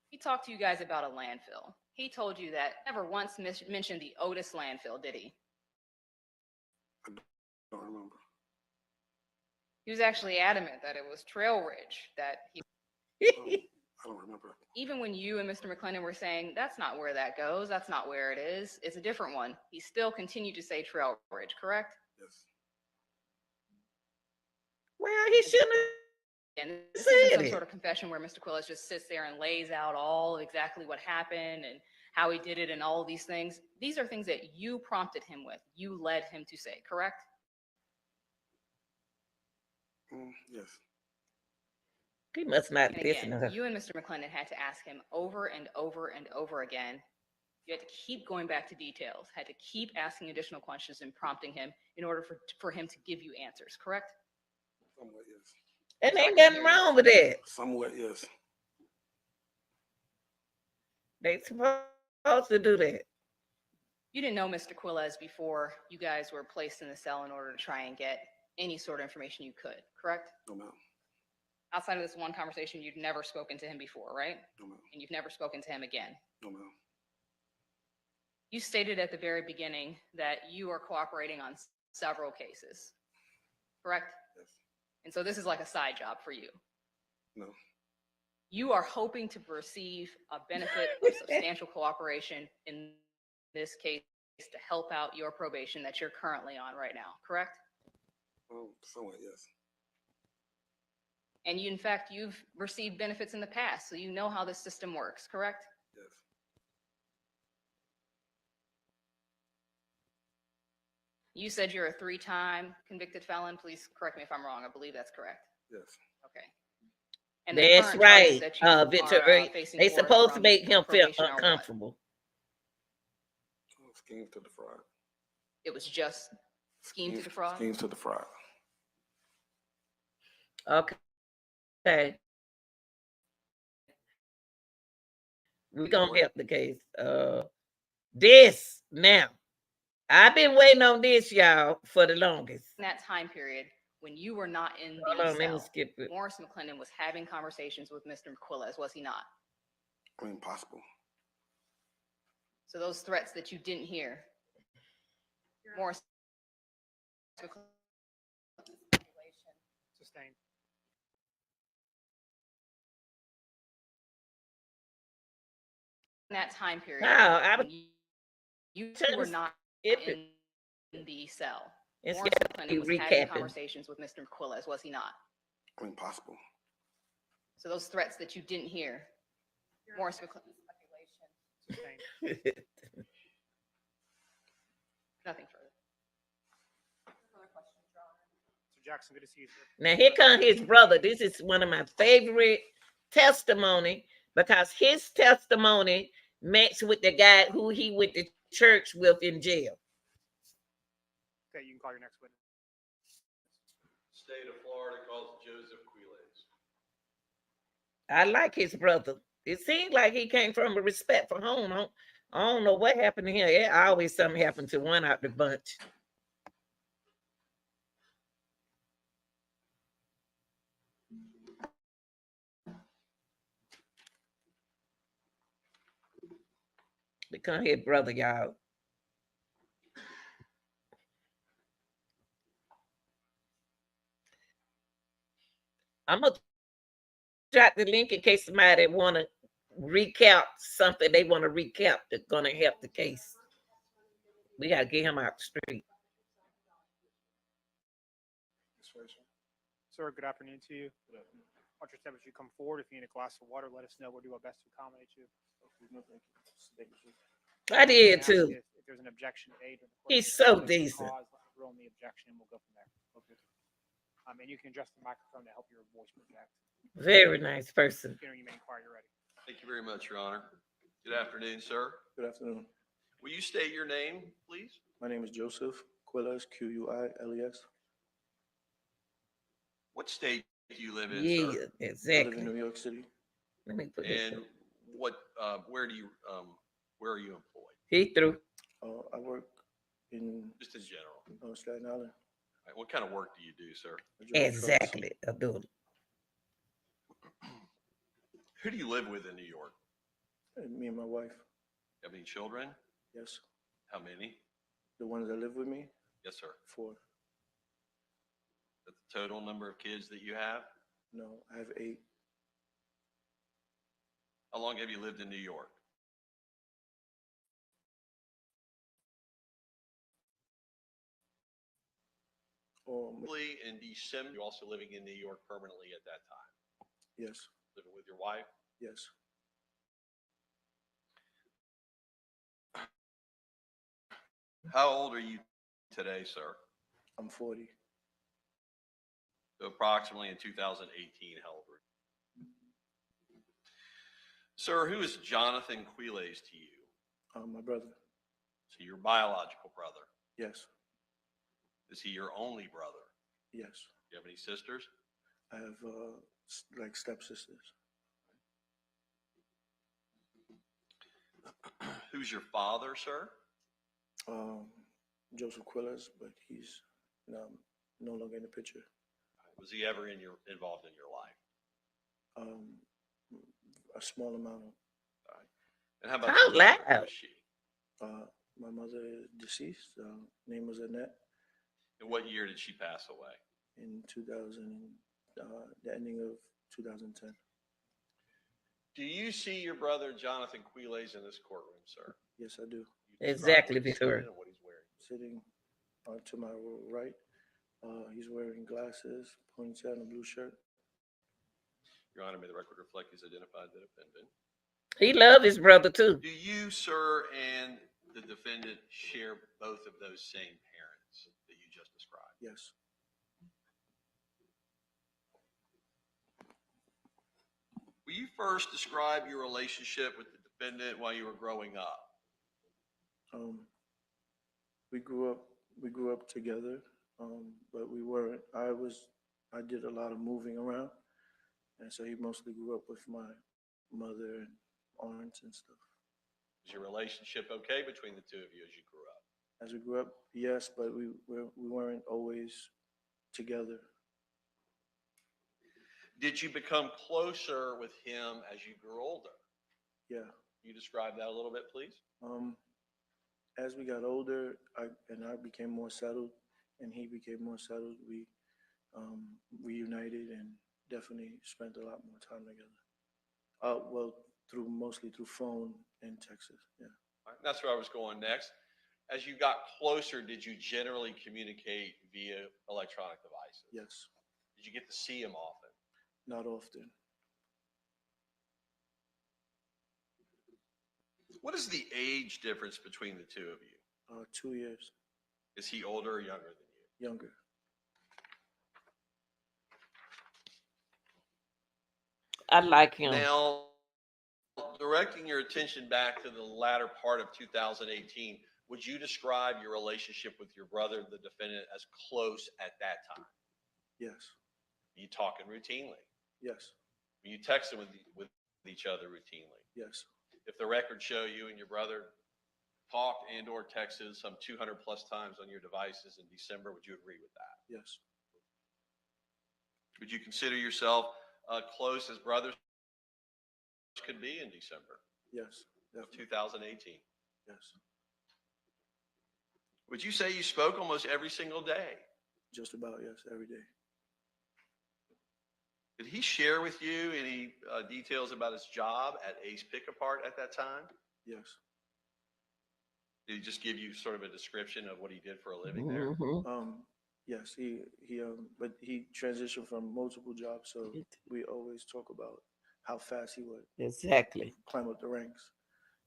He talked to you guys about a landfill. He told you that never once mentioned the Otis landfill, did he? I don't remember. He was actually adamant that it was Trail Ridge, that he, I don't remember. even when you and Mr. McClendon were saying, that's not where that goes, that's not where it is, it's a different one, he still continued to say Trail Ridge, correct? Yes. Well, he shouldn't And this have isn't said some it. sort of confession where Mr. Quiles just sits there and lays out all exactly what happened and how he did it and all of these things. These are things that you prompted him with, you led him to say, correct? Yes. He must not And listen again, to her. you and Mr. McClendon had to ask him over and over and over again. You had to keep going back to details, had to keep asking additional questions and prompting him in order for him to give you answers, correct? Somewhat, yes. And So I ain't can nothing hear you. wrong with that. Somewhat, yes. They supposed to do that. You didn't know Mr. Quiles before you guys were placed in the cell in order to try and get any sort of information you could, correct? No, ma'am. Outside of this one conversation, you'd never spoken to him before, right? No, ma'am. And you've never spoken to him again. No, ma'am. You stated at the very beginning that you are cooperating on several cases, correct? Yes. And so this is like a side job for you. No. You are hoping to receive a benefit of substantial cooperation in this case to help out your probation that you're currently on right now, correct? Somewhat, yes. And you, in fact, you've received benefits in the past, so you know how this system works, correct? Yes. You said you're a 3-time convicted felon. Please correct me if I'm wrong. I believe that's correct. Yes. Okay. And the That's current charges right, that you Victor. are facing They forth supposed to from make him feel probation are what? uncomfortable. Schemes to defraud. It was just scheme to defraud? Schemes to defraud. Okay. We're gonna help the case. This now. I've been waiting on this, y'all, for the longest. In that time period, when you were not in Hold the on, let me cell, skip it. Morris McClendon was having conversations with Mr. Quiles, was he not? I mean, possible. So those threats that you didn't hear, Morris McClendon. Sustained. In that time period, Now, I when was you trying were to not skip it. in the cell, It's Morris got to McClendon was be having recapping. conversations with Mr. Quiles, was he not? I mean, possible. So those threats that you didn't hear, Morris McClendon. Sustained. Nothing further. So Jackson, good to see you, sir. Now here comes his brother. This is one of my favorite testimony because his testimony matched with the guy who he went to church with in jail. Okay, you can call your next witness. State of Florida calls Joseph Quiles. I like his brother. It seems like he came from a respectful home. I don't know what happened to him. It always something happened to one out the bunch. Become his brother, y'all. I'm gonna drop the link in case somebody want to recap something they want to recap that's gonna help the case. We gotta get him out the street. Sir, good afternoon to you. Watch your step as you come forward. If you need a glass of water, let us know. We'll do our best to accommodate you. I did Ask too. If there's an objection made. during the course He's of the so hearing, please decent. pause, let me roll on the objection, and we'll go from there. And you can adjust the microphone to help your voice project. Very nice person. You may inquire, you're ready. Thank you very much, Your Honor. Good afternoon, sir. Good afternoon. Will you state your name, please? My name is Joseph Quiles, Quiles. What state do you live in, Yeah, sir? I live in exactly. New York City. Let me put this. And what, where are you employed? He through. I work in Just in general. Staten Island. All right, what kind of work do you do, sir? I drive trucks. Exactly. Abdul. Who do you live with in New York? And me and my wife. Have any children? Yes. How many? The ones that live with me, Yes, sir. 4. That's the total number of kids that you have? No, I have 8. How long have you lived in New York? In December, you're also living in New York permanently at that time. Yes. Living with your wife? Yes. How old are you today, sir? I'm 40. So approximately in 2018, how old were you? Sir, who is Johnathan Quiles to you? My brother. So your biological brother. Yes. Is he your only brother? Yes. Do you have any sisters? I have like stepsisters. Who's your father, sir? Joseph Quiles, but he's no longer in the picture. Was he ever involved in your life? A small amount. And how about How your mother? Who loud? was she? My mother is deceased. Name was Annette. And what year did she pass away? In 2000, the ending of 2010. Do you see your brother Johnathan Quiles in this courtroom, sir? Yes, I do. You describe Exactly, where he's Victoria. sitting and what he's wearing. Sitting to my right, he's wearing glasses, ponytail, and a blue shirt. Your Honor, may the record reflect he's identified the defendant. He loved his brother too. Do you, sir, and the defendant share both of those same parents that you just described? Yes. Will you first describe your relationship with the defendant while you were growing up? We grew up together, but we weren't. I did a lot of moving around, and so he mostly grew up with my mother and aunts and stuff. Was your relationship okay between the two of you as you grew up? As we grew up, yes, but we weren't always together. Did you become closer with him as you grew older? Yeah. Can you describe that a little bit, please? As we got older, I became more settled, and he became more settled. We reunited and definitely spent a lot more time together. Well, mostly through phone in Texas. Yeah. All right, that's where I was going next. As you got closer, did you generally communicate via electronic devices? Yes. Did you get to see him often? Not often. What is the age difference between the two of you? 2 years. Is he older or younger than you? Younger. I like him. Now, directing your attention back to the latter part of 2018, would you describe your relationship with your brother, the defendant, as close at that time? Yes. Are you talking routinely? Yes. Were you texting with each other routinely? Yes. If the records show you and your brother talked and or texted some 200 plus times on your devices in December, would you agree with that? Yes. Would you consider yourself close as brothers could be in December Yes. of Definitely. 2018? Yes. Would you say you spoke almost every single day? Just about, yes, every day. Did he share with you any details about his job at Ace Pick-A-Part at that time? Yes. Did he just give you sort of a description of what he did for a living there? Yes, but he transitioned from multiple jobs, so we always talk about how fast he would Exactly. climb up the ranks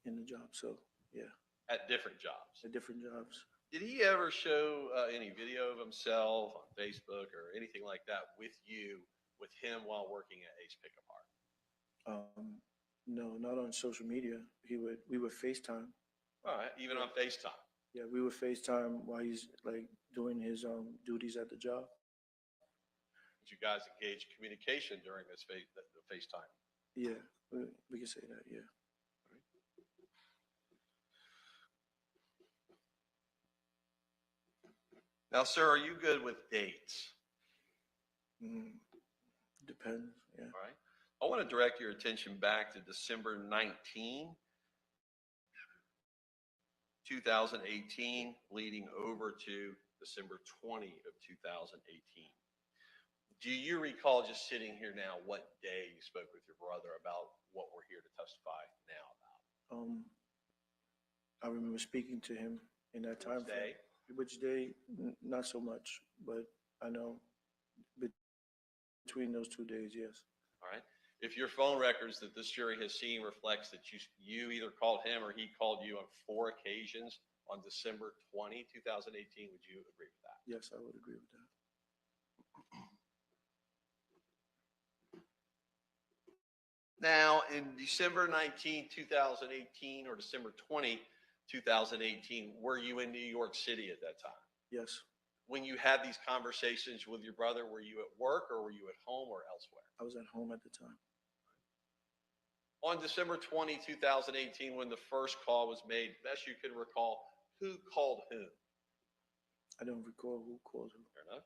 in the job. So yeah, At different jobs. the different jobs. Did he ever show any video of himself on Facebook or anything like that with you, with him while working at Ace Pick-A-Part? No, not on social media. We would FaceTime. All right, even on FaceTime. Yeah, we would FaceTime while he's like doing his duties at the job. Did you guys engage in communication during this the FaceTime? Yeah, we can say that. Yeah. Now, sir, are you good with dates? Depends, yeah. All right. I want to direct your attention back to December 19, 2018, leading over to December 20 of 2018. Do you recall just sitting here now what day you spoke with your brother about what we're here to testify now about? I remember speaking to him in that time Which day? frame. Which day? Not so much, but I know between those 2 days, yes. All right. If your phone records that this jury has seen reflects that you either called him or he called you on 4 occasions on December 20, 2018, would you agree with that? Yes, I would agree with that. Now, in December 19, 2018, or December 20, 2018, were you in New York City at that time? Yes, When you had these conversations with your brother, were you at work or were you at home or elsewhere? I was at home at the time. On December 20, 2018, when the first call was made, best you can recall, who called whom? I don't recall who called him. Fair enough.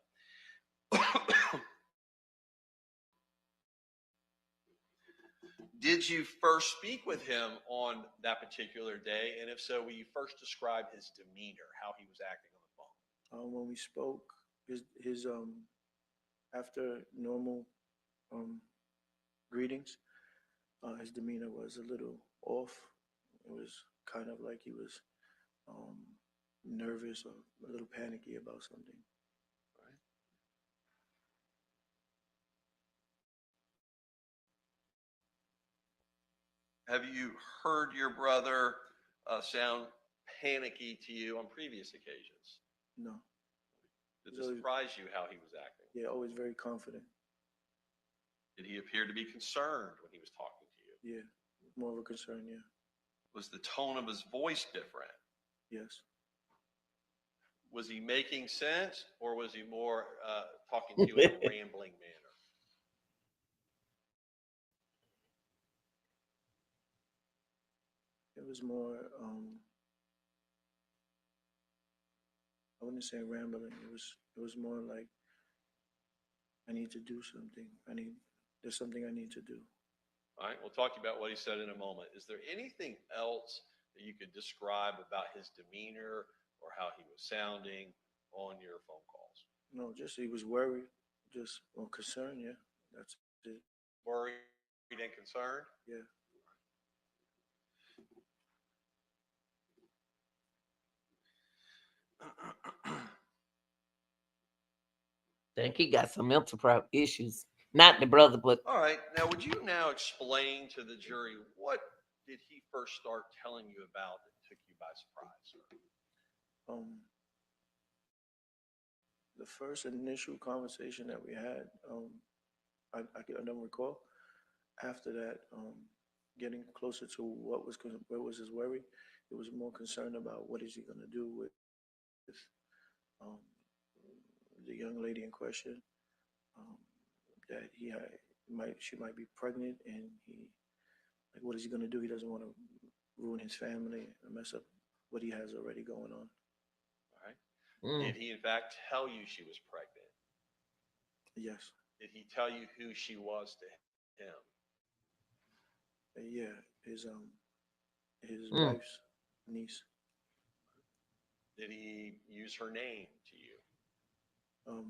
Did you first speak with him on that particular day? And if so, will you first describe his demeanor, how he was acting on the phone? When we spoke, his after normal greetings, his demeanor was a little off. It was kind of like he was nervous or a little panicky about something. Have you heard your brother sound panicky to you on previous occasions? No. Did it surprise you how he was acting? Yeah, always very confident. Did he appear to be concerned when he was talking to you? Yeah, more of a concern, yeah. Was the tone of his voice different? Yes. Was he making sense, or was he more talking to you in a rambling manner? It was more, I wouldn't say rambling. It was more like, I need to do something. There's something I need to do. All right, we'll talk about what he said in a moment. Is there anything else that you could describe about his demeanor or how he was sounding on your phone calls? No, just he was worried, just concerned, yeah. That's it. Worried and concerned? Yeah. Think he got some mental issues. Not the brother, but All right. Now, would you now explain to the jury what did he first start telling you about that took you by surprise, sir? The first initial conversation that we had, I don't recall. After that, getting closer to what was his worry, it was more concerned about what is he going to do with um, the young lady in question. That she might be pregnant, and what is he going to do? He doesn't want to ruin his family and mess up what he has already going on. All right. Did he in fact tell you she was pregnant? Yes. Did he tell you who she was to him? Yeah, his wife's niece. Did he use her name to you?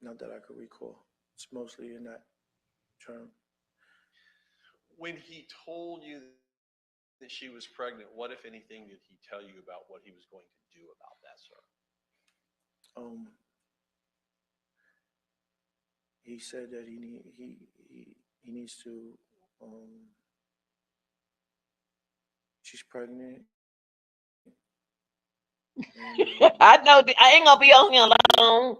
Not that I could recall. It's mostly in that term. When he told you that she was pregnant, what, if anything, did he tell you about what he was going to do about that, sir? He said that he needs to. She's pregnant. I know I ain't gonna be on here long.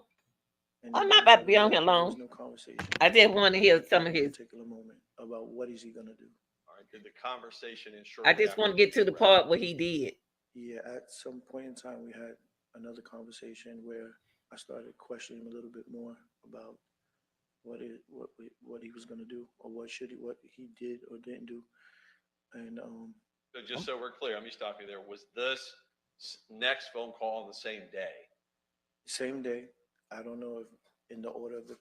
I'm not about to be on here long. No conversation. I just want to hear some of his. Particular moment about what is he gonna do. All right. Did the conversation ensure? I just want to get to the part where he did. Yeah, at some point in time, we had another conversation where I started questioning him a little bit more about what he was gonna do, or what he did or didn't do, and So just so we're clear, let me stop you there. Was this next phone call on the same day? Same day. I don't know if in the order of the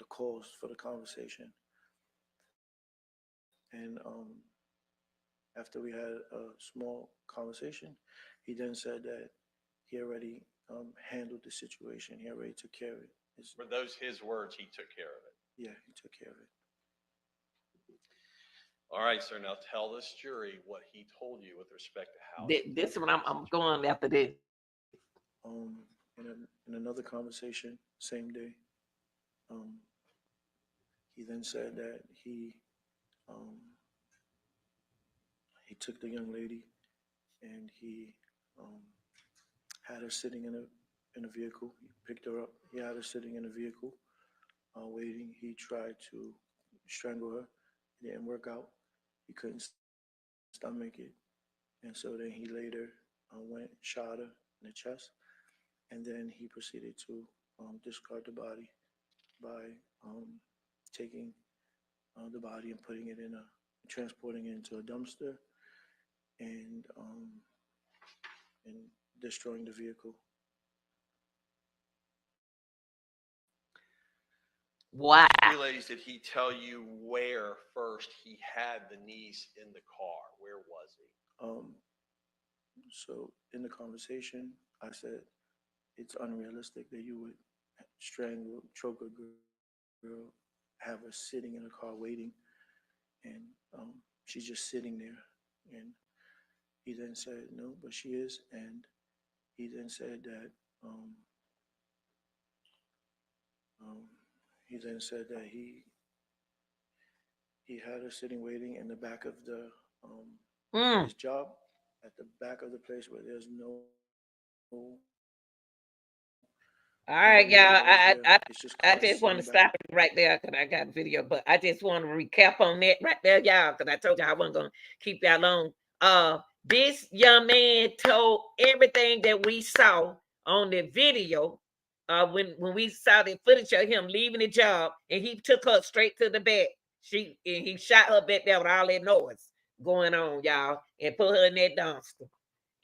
calls for the conversation. And after we had a small conversation, he then said that he already handled the situation. He already took care of it. Were those his words? He took care of it. Yeah, he took care of it. All right, sir. Now tell this jury what he told you with respect to how. This one I'm going after this. Um, in another conversation, same day, he then said that um, he took the young lady and he um, had her sitting in a vehicle. He picked her up. He had her sitting in a vehicle, waiting. He tried to strangle her. It didn't work out. He couldn't stomach it, and so then he later went and shot her in the chest, and then he proceeded to discard the body by taking the body and putting it transporting it into a dumpster, and and destroying the vehicle. Wow. Ladies, did he tell you where first he had the niece in the car? Where was he? So in the conversation, I said it's unrealistic that you would strangle, choke a girl, have her sitting in a car waiting, and she's just sitting there. And he then said, no, but she is. And he then said that um, he had her sitting waiting in the back of the his job, at the back of the place where there's no. All right, y'all. It's just I cars just want to sitting back. stop it right there because I got video, but I just want to recap on that right there, y'all, because I told y'all I wasn't gonna keep y'all long. This young man told everything that we saw on the video. When we saw the footage of him leaving the job, and he took her straight to the bed. He shot her back there with all that noise going on, y'all, and put her in that dumpster.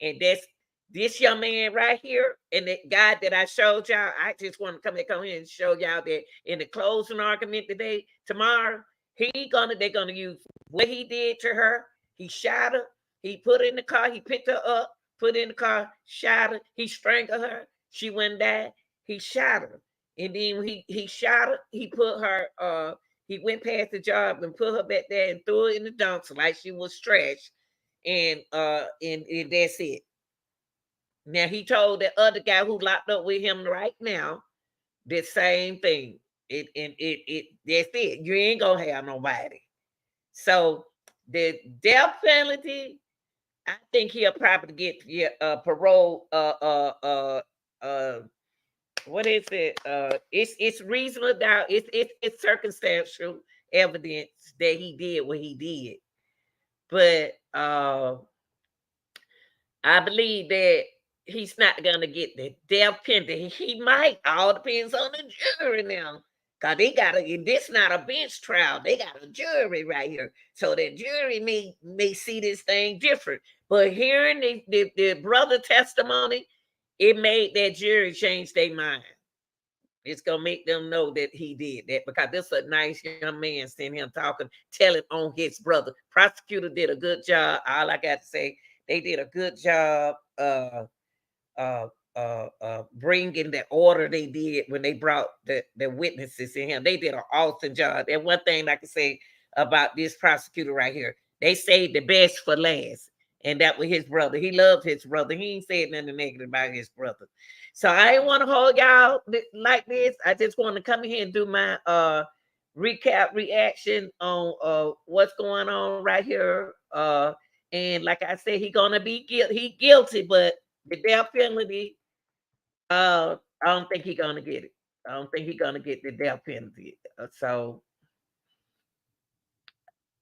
And that's this young man right here, and the guy that I showed y'all. I just want to come here and show y'all that in the closing argument today, tomorrow, they're gonna use what he did to her. He shot her. He put her in the car. He picked her up, put her in the car, shot her. He strangled her. She wouldn't die. He shot her, and then he shot her. He put her. He went past the job and put her back there and threw her in the dumpster like she was trash, and that's it. Now he told the other guy who locked up with him right now the same thing. It that's it. You ain't gonna have nobody. So the death penalty, I think he'll probably get parole. What is it? It's reasonable doubt. It's circumstantial evidence that he did what he did, but I believe that he's not gonna get the death penalty. He might. All depends on the jury now. Cause they got this not a bench trial. They got a jury right here. So the jury may see this thing different. But hearing the brother testimony, it made that jury change their mind. It's gonna make them know that he did that because this is a nice young man sitting here talking, telling on his brother. Prosecutor did a good job. All I got to say, they did a good job bringing the order they did when they brought the witnesses in here. They did an awesome job. And one thing I can say about this prosecutor right here, they saved the best for last. And that was his brother. He loved his brother. He ain't said nothing negative about his brother. So I didn't want to hold y'all like this. I just want to come here and do my recap reaction on what's going on right here. And like I said, he gonna be guilty, but the death penalty, I don't think he gonna get it. I don't think he gonna get the death penalty. So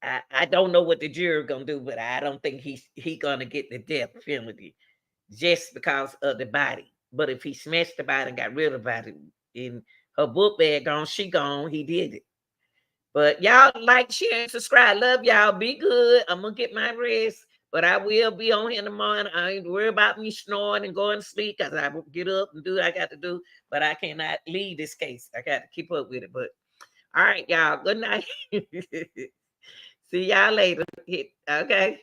I don't know what the jury gonna do, but I don't think he gonna get the death penalty just because of the body. But if he smashed the body and got rid of the body, in her book bag gone, she gone, he did it. But y'all like, share, and subscribe. Love y'all. Be good. I'm gonna get my rest. But I will be on here in the morning. I ain't worry about me snoring and going to sleep because I will get up and do what I got to do. But I cannot leave this case. I got to keep up with it. But all right, y'all. Good night. See y'all later. Okay.